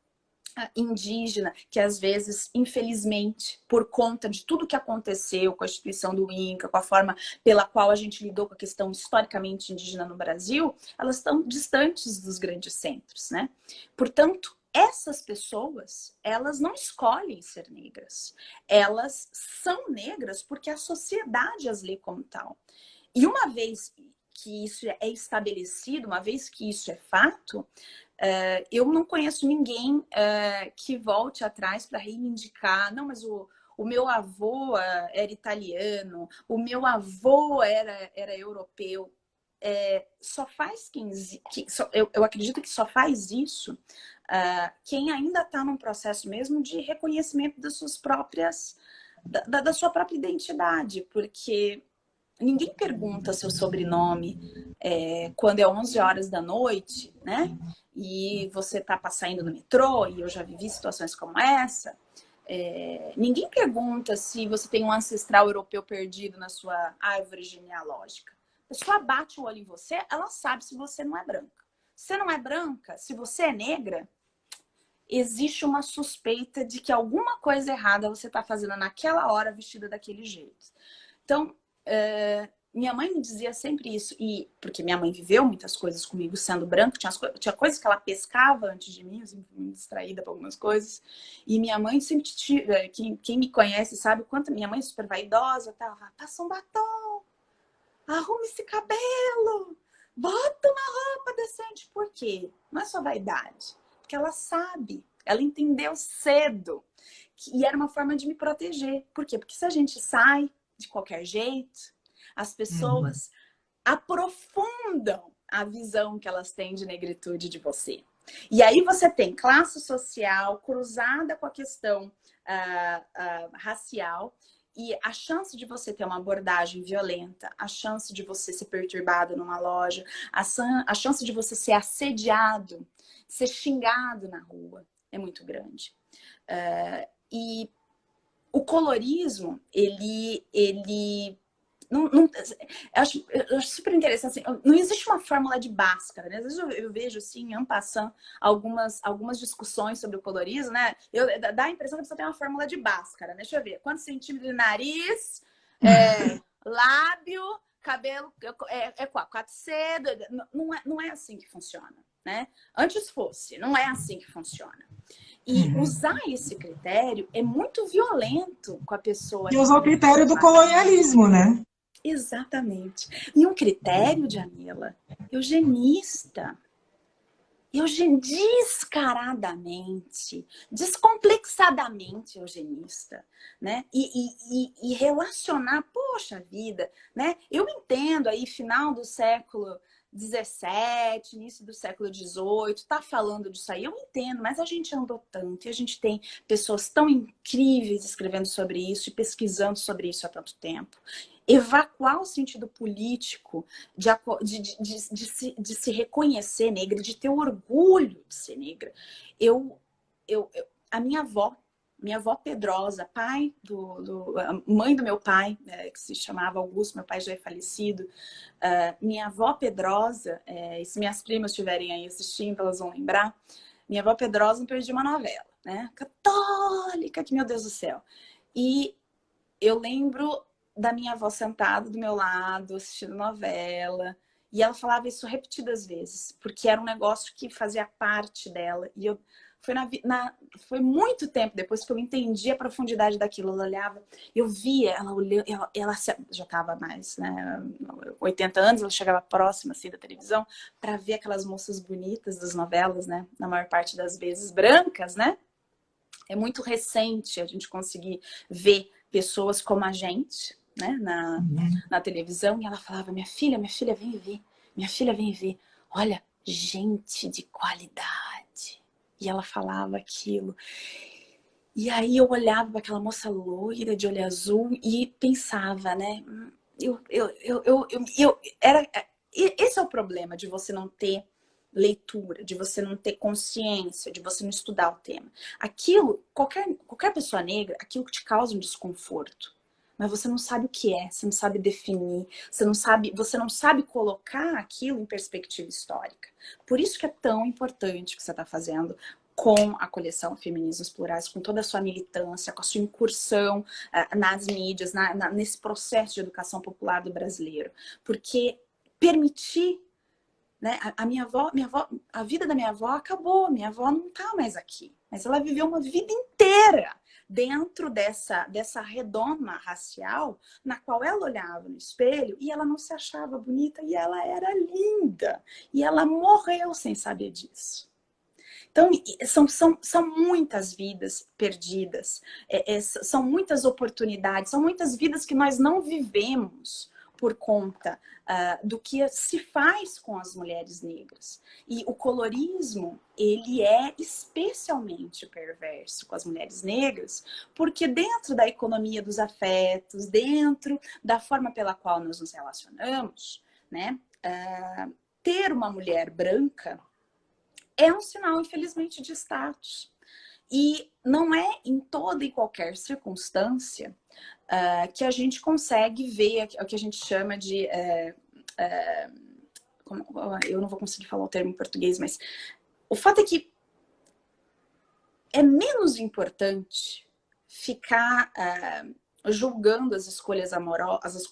indígena, que às vezes, infelizmente, por conta de tudo que aconteceu com a instituição do INCA, com a forma pela qual a gente lidou com a questão historicamente indígena no Brasil, elas estão distantes dos grandes centros, né? Portanto, essas pessoas, elas não escolhem ser negras. Elas são negras porque a sociedade as lê como tal. E uma vez que isso é estabelecido, uma vez que isso é fato, eu não conheço ninguém que volte atrás para reivindicar, não, mas o meu avô era italiano, o meu avô era europeu. Só faz eu acredito que só faz isso quem ainda está num processo mesmo de reconhecimento das suas próprias, da sua própria identidade, porque ninguém pergunta seu sobrenome quando é 11 horas da noite, né? E você tá saindo no metrô, e eu já vivi situações como essa. Ninguém pergunta se você tem um ancestral europeu perdido na sua árvore genealógica. A pessoa bate o olho em você, ela sabe se você não é branca. Se você não é branca, se você é negra, existe uma suspeita de que alguma coisa errada você está fazendo naquela hora vestida daquele jeito. Então, minha mãe me dizia sempre isso, e porque minha mãe viveu muitas coisas comigo sendo branca, tinha coisas que ela pescava antes de mim, eu sempre fui distraída por algumas coisas, e minha mãe sempre, quem me conhece sabe o quanto minha mãe é super vaidosa, tá, passa um batom, arruma esse cabelo, bota uma roupa decente. Por quê? Não é só vaidade, porque ela sabe, ela entendeu cedo, e era uma forma de me proteger. Por quê? Porque se a gente sai de qualquer jeito, as pessoas aprofundam a visão que elas têm de negritude de você. E aí você tem classe social cruzada com a questão racial, e a chance de você ter uma abordagem violenta, a chance de você ser perturbado numa loja, a chance de você ser assediado, ser xingado na rua é muito grande. E o colorismo, ele eu acho super interessante. Assim, não existe uma fórmula de Bhaskara, né? Às vezes eu vejo, assim, en passant, algumas discussões sobre o colorismo, né? Dá a impressão que você tem uma fórmula de Bhaskara, né? Deixa eu ver. Quantos centímetros de nariz, lábio, cabelo, qual? 4C, não é assim que funciona, né? Antes fosse, não é assim que funciona. E usar esse critério é muito violento com a pessoa. E usar o critério do colonialismo, né? Exatamente. E um critério, Djamila, eugenista. Descaradamente, descomplexadamente eugenista, né? E relacionar, poxa vida, né? Eu entendo aí, final do século XVII, início do século XVIII, tá falando disso aí, eu entendo, mas a gente andou tanto e a gente tem pessoas tão incríveis escrevendo sobre isso e pesquisando sobre isso há tanto tempo. Evacuar o sentido político de se reconhecer negra, de ter orgulho de ser negra. A minha avó, minha avó Pedrosa, a mãe do meu pai, que se chamava Augusto, meu pai já é falecido, minha avó Pedrosa, e se minhas primas estiverem aí assistindo, elas vão lembrar, minha avó Pedrosa não perdia uma novela, né? Católica, que meu Deus do céu. E eu lembro da minha avó sentada do meu lado, assistindo novela, e ela falava isso repetidas vezes, porque era um negócio que fazia parte dela. E eu foi muito tempo depois que eu entendi a profundidade daquilo. Ela olhava, eu via, ela olhando, ela já estava mais, né, 80 anos, ela chegava próxima assim da televisão para ver aquelas moças bonitas das novelas, né, na maior parte das vezes brancas, né? É muito recente a gente conseguir ver pessoas como a gente, né, na televisão, e ela falava, minha filha, vem ver, minha filha, vem ver, olha, gente de qualidade. E ela falava aquilo. E aí eu olhava para aquela moça loira de olho azul e pensava, né, esse é o problema de você não ter leitura, de você não ter consciência, de você não estudar o tema. Aquilo, qualquer pessoa negra, aquilo que te causa um desconforto. Mas você não sabe o que é, você não sabe definir, você não sabe colocar aquilo em perspectiva histórica. Por isso que é tão importante o que você está fazendo com a coleção Feminismos Plurais, com toda a sua militância, com a sua incursão nas mídias, nesse processo de educação popular do brasileiro. Porque permitir, né, a vida da minha avó acabou, minha avó não está mais aqui, mas ela viveu uma vida inteira dentro dessa redoma racial na qual ela olhava no espelho e ela não se achava bonita e ela era linda e ela morreu sem saber disso. Então, são muitas vidas perdidas, são muitas oportunidades, são muitas vidas que nós não vivemos por conta do que se faz com as mulheres negras. E o colorismo, ele é especialmente perverso com as mulheres negras, porque dentro da economia dos afetos, dentro da forma pela qual nós nos relacionamos, né, ter uma mulher branca é um sinal, infelizmente, de status. E não é em toda e qualquer circunstância que a gente consegue ver o que a gente chama de... eu não vou conseguir falar o termo em português, mas o fato é que é menos importante ficar julgando as escolhas amorosas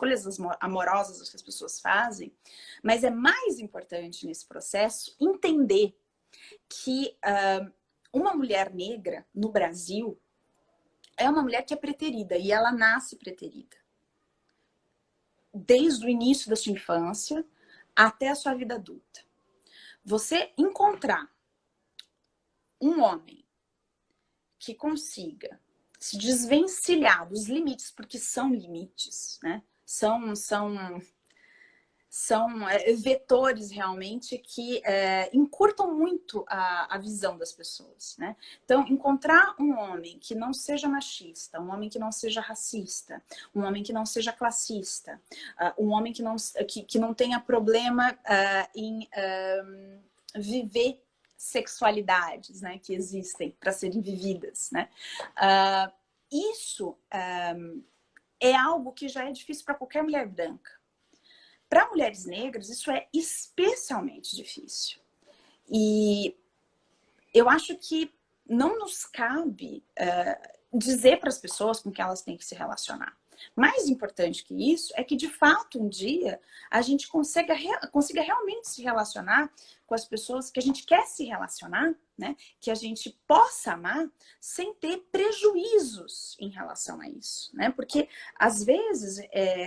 que as pessoas fazem, mas é mais importante nesse processo entender que uma mulher negra no Brasil é uma mulher que é preterida e ela nasce preterida. Desde o início da sua infância até a sua vida adulta. Você encontrar um homem que consiga se desvencilhar dos limites, porque são limites, né? São vetores realmente que encurtam muito a visão das pessoas, né? Então, encontrar um homem que não seja machista, um homem que não seja racista, um homem que não seja classista, um homem que não tenha problema em viver sexualidades, né, que existem para serem vividas, né? Isso é algo que já é difícil para qualquer mulher branca. Para mulheres negras, isso é especialmente difícil. E eu acho que não nos cabe dizer para as pessoas com que elas têm que se relacionar. Mais importante que isso é que, de fato, um dia a gente consiga realmente se relacionar com as pessoas que a gente quer se relacionar, né? Que a gente possa amar sem ter prejuízos em relação a isso, né? Porque, às vezes,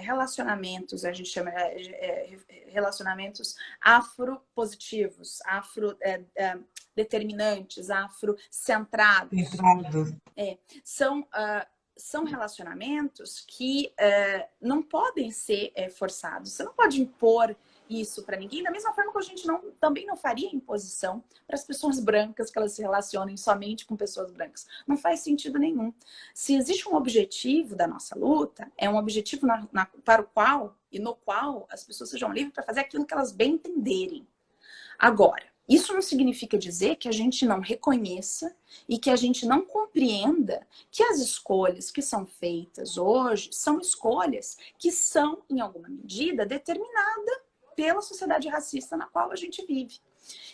relacionamentos, a gente chama relacionamentos afropositivos, afrodeterminantes, afrocentrados. São relacionamentos que não podem ser forçados. Você não pode impor isso para ninguém, da mesma forma que a gente também não faria imposição para as pessoas brancas que elas se relacionem somente com pessoas brancas. Não faz sentido nenhum. Se existe um objetivo da nossa luta, é um objetivo para o qual e no qual as pessoas sejam livres para fazer aquilo que elas bem entenderem. Agora, Isso não significa dizer que a gente não reconheça e que a gente não compreenda que as escolhas que são feitas hoje são escolhas que são, em alguma medida, determinadas pela sociedade racista na qual a gente vive.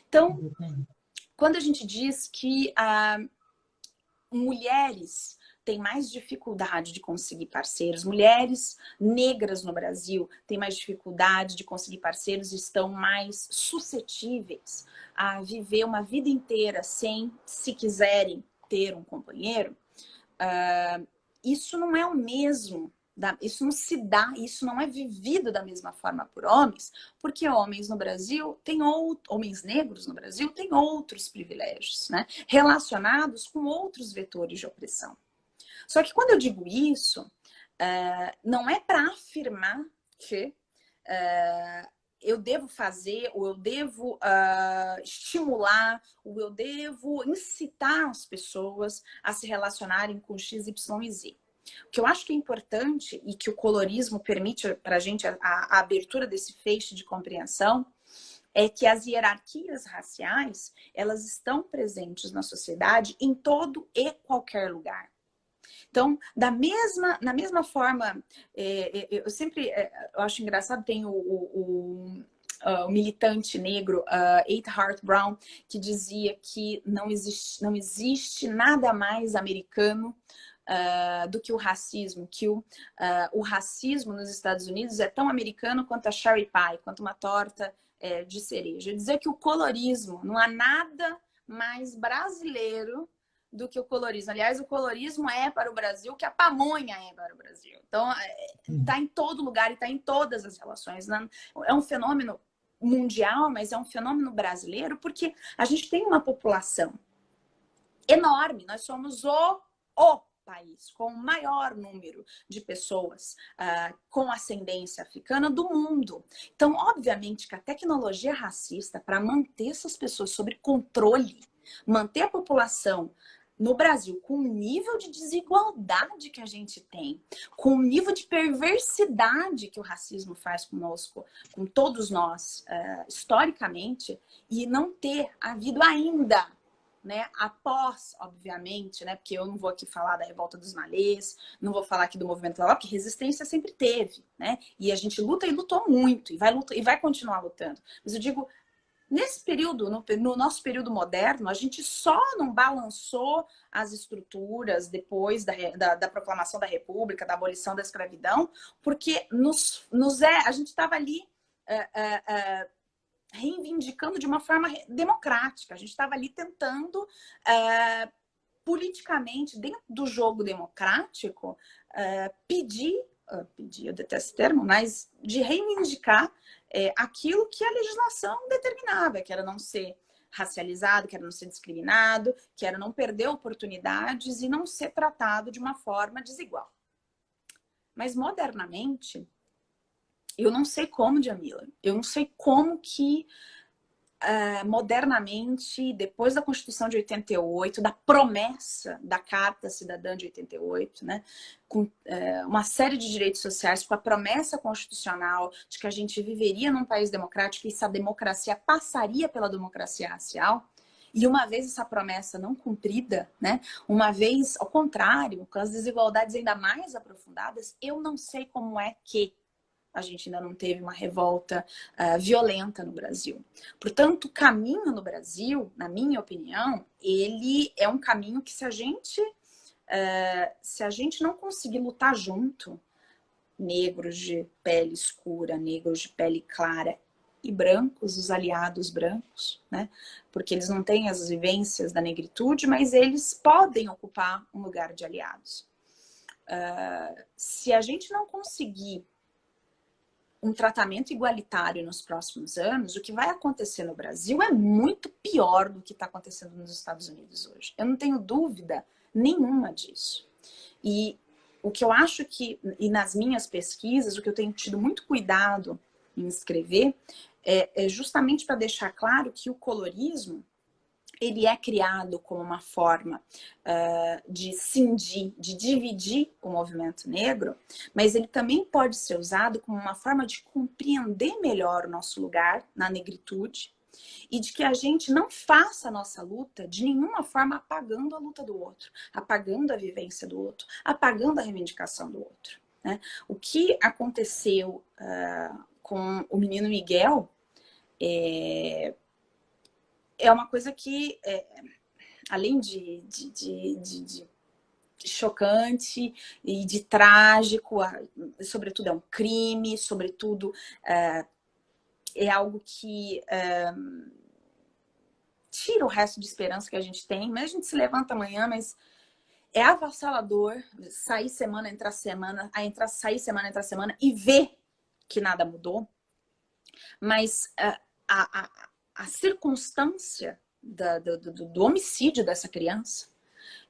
Então, quando a gente diz que mulheres têm mais dificuldade de conseguir parceiros, mulheres negras no Brasil têm mais dificuldade de conseguir parceiros e estão mais suscetíveis a viver uma vida inteira sem, se quiserem, ter um companheiro, isso não é o mesmo. Isso não se dá, isso não é vivido da mesma forma por homens, porque homens no Brasil homens negros no Brasil têm outros privilégios, né? Relacionados com outros vetores de opressão. Só que quando eu digo isso, não é para afirmar que eu devo fazer, ou eu devo estimular, ou eu devo incitar as pessoas a se relacionarem com X, Y e Z. O que eu acho que é importante e que o colorismo permite para a gente a abertura desse feixe de compreensão é que as hierarquias raciais, elas estão presentes na sociedade em todo e qualquer lugar. Então, na mesma forma, eu sempre eu acho engraçado, tem o militante negro, Eight Hart Brown, que dizia que não existe nada mais americano do que o racismo, que o racismo nos Estados Unidos é tão americano quanto a cherry pie, quanto uma torta de cereja. Dizer que o colorismo não há nada mais brasileiro do que o colorismo. Aliás, o colorismo é para o Brasil que a pamonha é para o Brasil. Então, está em todo lugar e está em todas as relações. Né? É um fenômeno mundial, mas é um fenômeno brasileiro porque a gente tem uma população enorme. Nós somos o país com o maior número de pessoas com ascendência africana do mundo. Então, obviamente que a tecnologia racista, para manter essas pessoas sob controle, manter a população no Brasil com o nível de desigualdade que a gente tem, com o nível de perversidade que o racismo faz conosco, com todos nós, historicamente, e não ter havido ainda, né, após, obviamente, né, porque eu não vou aqui falar da revolta dos malês, não vou falar aqui do movimento da porque resistência sempre teve, né, e a gente luta e lutou muito, e vai continuar lutando. Mas eu digo, nesse período, no nosso período moderno, a gente só não balançou as estruturas depois da proclamação da República, da abolição da escravidão, porque a gente estava ali reivindicando de uma forma democrática. A gente estava ali tentando, politicamente, dentro do jogo democrático, pedir, eu detesto esse termo, mas de reivindicar aquilo que a legislação determinava, que era não ser racializado, que era não ser discriminado, que era não perder oportunidades e não ser tratado de uma forma desigual. Mas, modernamente, eu não sei como, Djamila, eu não sei como que modernamente, depois da Constituição de 88, da promessa da Carta Cidadã de 88, né, com uma série de direitos sociais, com a promessa constitucional de que a gente viveria num país democrático e essa democracia passaria pela democracia racial, e uma vez essa promessa não cumprida, né, uma vez, ao contrário, com as desigualdades ainda mais aprofundadas, eu não sei como é que a gente ainda não teve uma revolta violenta no Brasil. Portanto, o caminho no Brasil, na minha opinião, ele é um caminho que se a gente não conseguir lutar junto, negros de pele escura, negros de pele clara e brancos, os aliados brancos, né? Porque eles não têm as vivências da negritude, mas eles podem ocupar um lugar de aliados. Se a gente não conseguir um tratamento igualitário nos próximos anos, o que vai acontecer no Brasil é muito pior do que está acontecendo nos Estados Unidos hoje. Eu não tenho dúvida nenhuma disso. E o que eu acho que, e nas minhas pesquisas, o que eu tenho tido muito cuidado em escrever, é justamente para deixar claro que o colorismo, ele é criado como uma forma de cindir, de dividir o movimento negro, mas ele também pode ser usado como uma forma de compreender melhor o nosso lugar na negritude E de que a gente não faça a nossa luta de nenhuma forma apagando a luta do outro, apagando a vivência do outro, apagando a reivindicação do outro, né? O que aconteceu com o menino Miguel é uma coisa que, além de chocante e de trágico, sobretudo é um crime, sobretudo é algo que tira o resto de esperança que a gente tem. Mas a gente se levanta amanhã, mas é avassalador sair semana, entrar semana, sair semana, entrar semana e ver que nada mudou. Mas a circunstância do homicídio dessa criança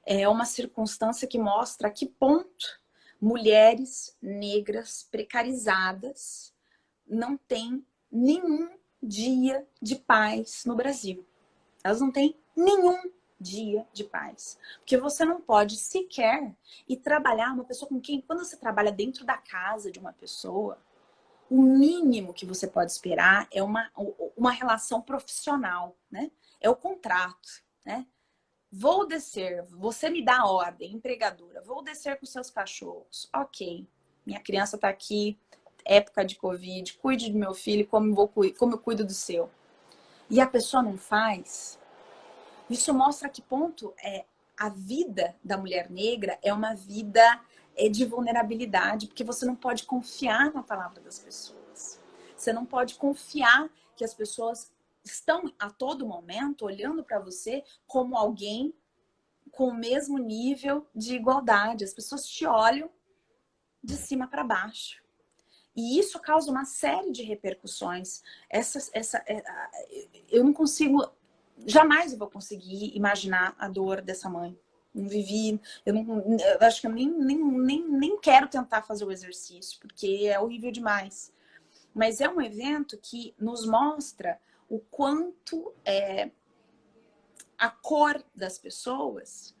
é uma circunstância que mostra a que ponto mulheres negras precarizadas não têm nenhum dia de paz no Brasil. Elas não têm nenhum dia de paz. Porque você não pode sequer ir trabalhar uma pessoa com quem, quando você trabalha dentro da casa de uma pessoa, o mínimo que você pode esperar é uma relação profissional, né? É o contrato, né? Vou descer, você me dá a ordem, empregadora, vou descer com seus cachorros. Ok, minha criança tá aqui, época de Covid, cuide do meu filho como eu cuido do seu. E a pessoa não faz. Isso mostra a que ponto a vida da mulher negra é uma vida de vulnerabilidade, porque você não pode confiar na palavra das pessoas. Você não pode confiar que as pessoas estão a todo momento olhando para você como alguém com o mesmo nível de igualdade. As pessoas te olham de cima para baixo. E isso causa uma série de repercussões. Eu não consigo, jamais eu vou conseguir imaginar a dor dessa mãe. Não vivi, eu acho que eu nem quero tentar fazer o exercício, porque é horrível demais. Mas é um evento que nos mostra o quanto a cor das pessoas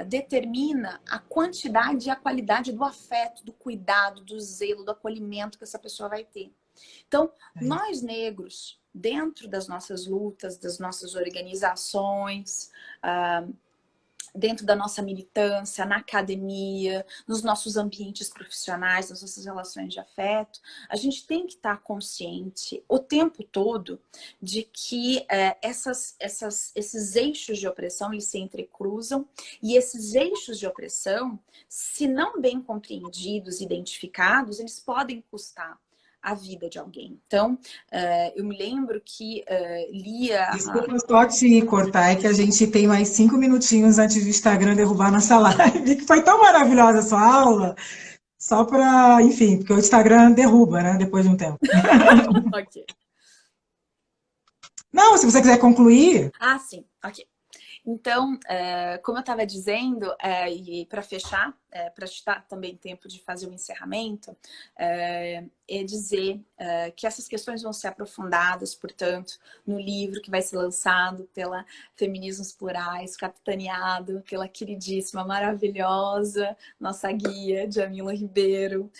determina a quantidade e a qualidade do afeto, do cuidado, do zelo, do acolhimento que essa pessoa vai ter. Então, nós negros, dentro das nossas lutas, das nossas organizações, dentro da nossa militância, na academia, nos nossos ambientes profissionais, nas nossas relações de afeto, a gente tem que estar consciente o tempo todo de que esses eixos de opressão eles se entrecruzam, e esses eixos de opressão, se não bem compreendidos, identificados, eles podem custar a vida de alguém. Então, eu me lembro que lia... Desculpa só te cortar, é que a gente tem mais 5 minutinhos antes do Instagram derrubar nossa live, que foi tão maravilhosa a sua aula, só para, enfim, porque o Instagram derruba, né, depois de um tempo. Ok. Não, se você quiser concluir... Ah, sim, ok. Então, como eu estava dizendo, e para fechar, para te dar também tempo de fazer o encerramento, é dizer que essas questões vão ser aprofundadas, portanto, no livro que vai ser lançado pela Feminismos Plurais, capitaneado pela queridíssima, maravilhosa, nossa guia, Djamila Ribeiro,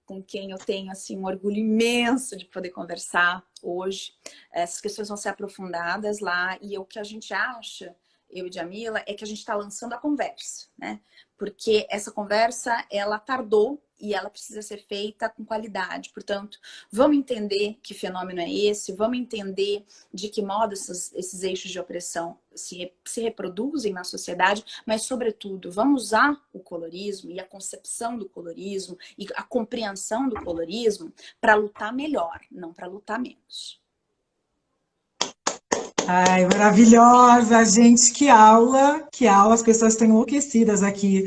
com quem eu tenho assim, um orgulho imenso de poder conversar hoje. Essas questões vão ser aprofundadas lá, e o que a gente acha, eu e Djamila, é que a gente está lançando a conversa, né? Porque essa conversa, ela tardou e ela precisa ser feita com qualidade. Portanto, vamos entender que fenômeno é esse, vamos entender de que modo esses eixos de opressão se reproduzem na sociedade, mas, sobretudo, vamos usar o colorismo e a concepção do colorismo e a compreensão do colorismo para lutar melhor, não para lutar menos. Ai, maravilhosa, gente, que aula, as pessoas estão enlouquecidas aqui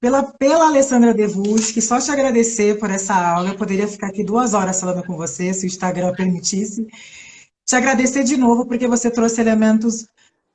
pela Alessandra Devus, que só te agradecer por essa aula, eu poderia ficar aqui 2 horas falando com você, se o Instagram permitisse, te agradecer de novo, porque você trouxe elementos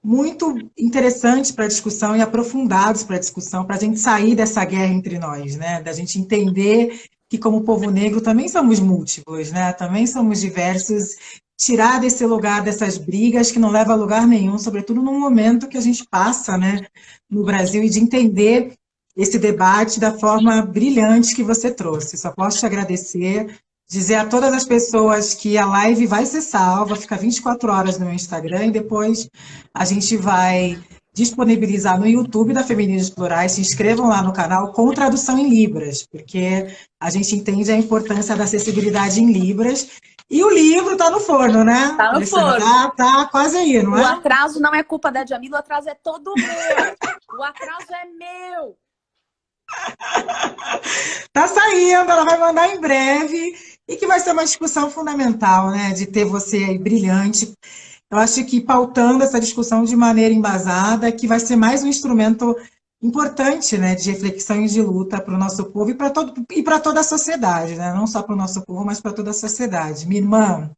muito interessantes para a discussão e aprofundados para a discussão, para a gente sair dessa guerra entre nós, né, da gente entender que como povo negro também somos múltiplos, né, também somos diversos, tirar desse lugar dessas brigas que não leva a lugar nenhum, sobretudo no momento que a gente passa, né, no Brasil, e de entender esse debate da forma brilhante que você trouxe. Só posso te agradecer. Dizer a todas as pessoas que a live vai ser salva, fica 24 horas no meu Instagram e depois a gente vai disponibilizar no YouTube da Feminismos Plurais. Se inscrevam lá no canal com tradução em Libras, porque a gente entende a importância da acessibilidade em Libras. E o livro está no forno, né, Tá no Alessandra? forno. Tá quase aí, não O é? atraso não é culpa da Djamila, o atraso é todo meu. O atraso é meu. Tá saindo, ela vai mandar em breve e que vai ser uma discussão fundamental, né? De ter você aí brilhante. Eu acho que pautando essa discussão de maneira embasada, que vai ser mais um instrumento importante, né, de reflexão e de luta para o nosso povo e para toda a sociedade, né? Não só para o nosso povo, mas para toda a sociedade. Minha irmã,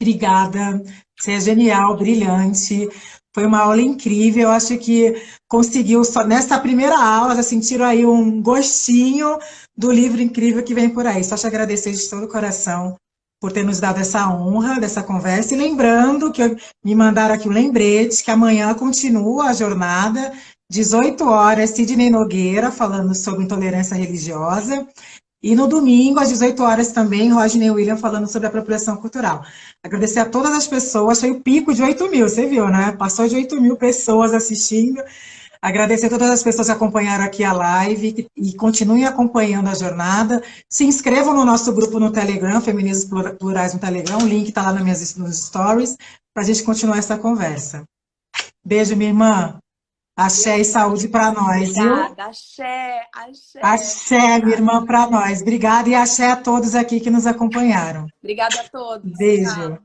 obrigada, você é genial, brilhante. Foi uma aula incrível. Eu acho que conseguiu, só nessa primeira aula, já sentiram aí um gostinho do livro incrível que vem por aí. Só te agradecer de todo o coração por ter nos dado essa honra dessa conversa. E lembrando que me mandaram aqui um lembrete, que amanhã continua a jornada, 18 horas, Sidney Nogueira, falando sobre intolerância religiosa. E no domingo, às 18 horas também, Rodney William falando sobre apropriação cultural. Agradecer a todas as pessoas, foi o pico de 8.000, você viu, né? Passou de 8.000 pessoas assistindo. Agradecer a todas as pessoas que acompanharam aqui a live e continuem acompanhando a jornada. Se inscrevam no nosso grupo no Telegram, Feminismos Plurais no Telegram, o link está lá nos stories, para a gente continuar essa conversa. Beijo, minha irmã. Axé e saúde para nós, viu? Obrigada, axé, axé. Axé, minha irmã, para nós. Obrigada e axé a todos aqui que nos acompanharam. Obrigada a todos. Beijo. Tchau.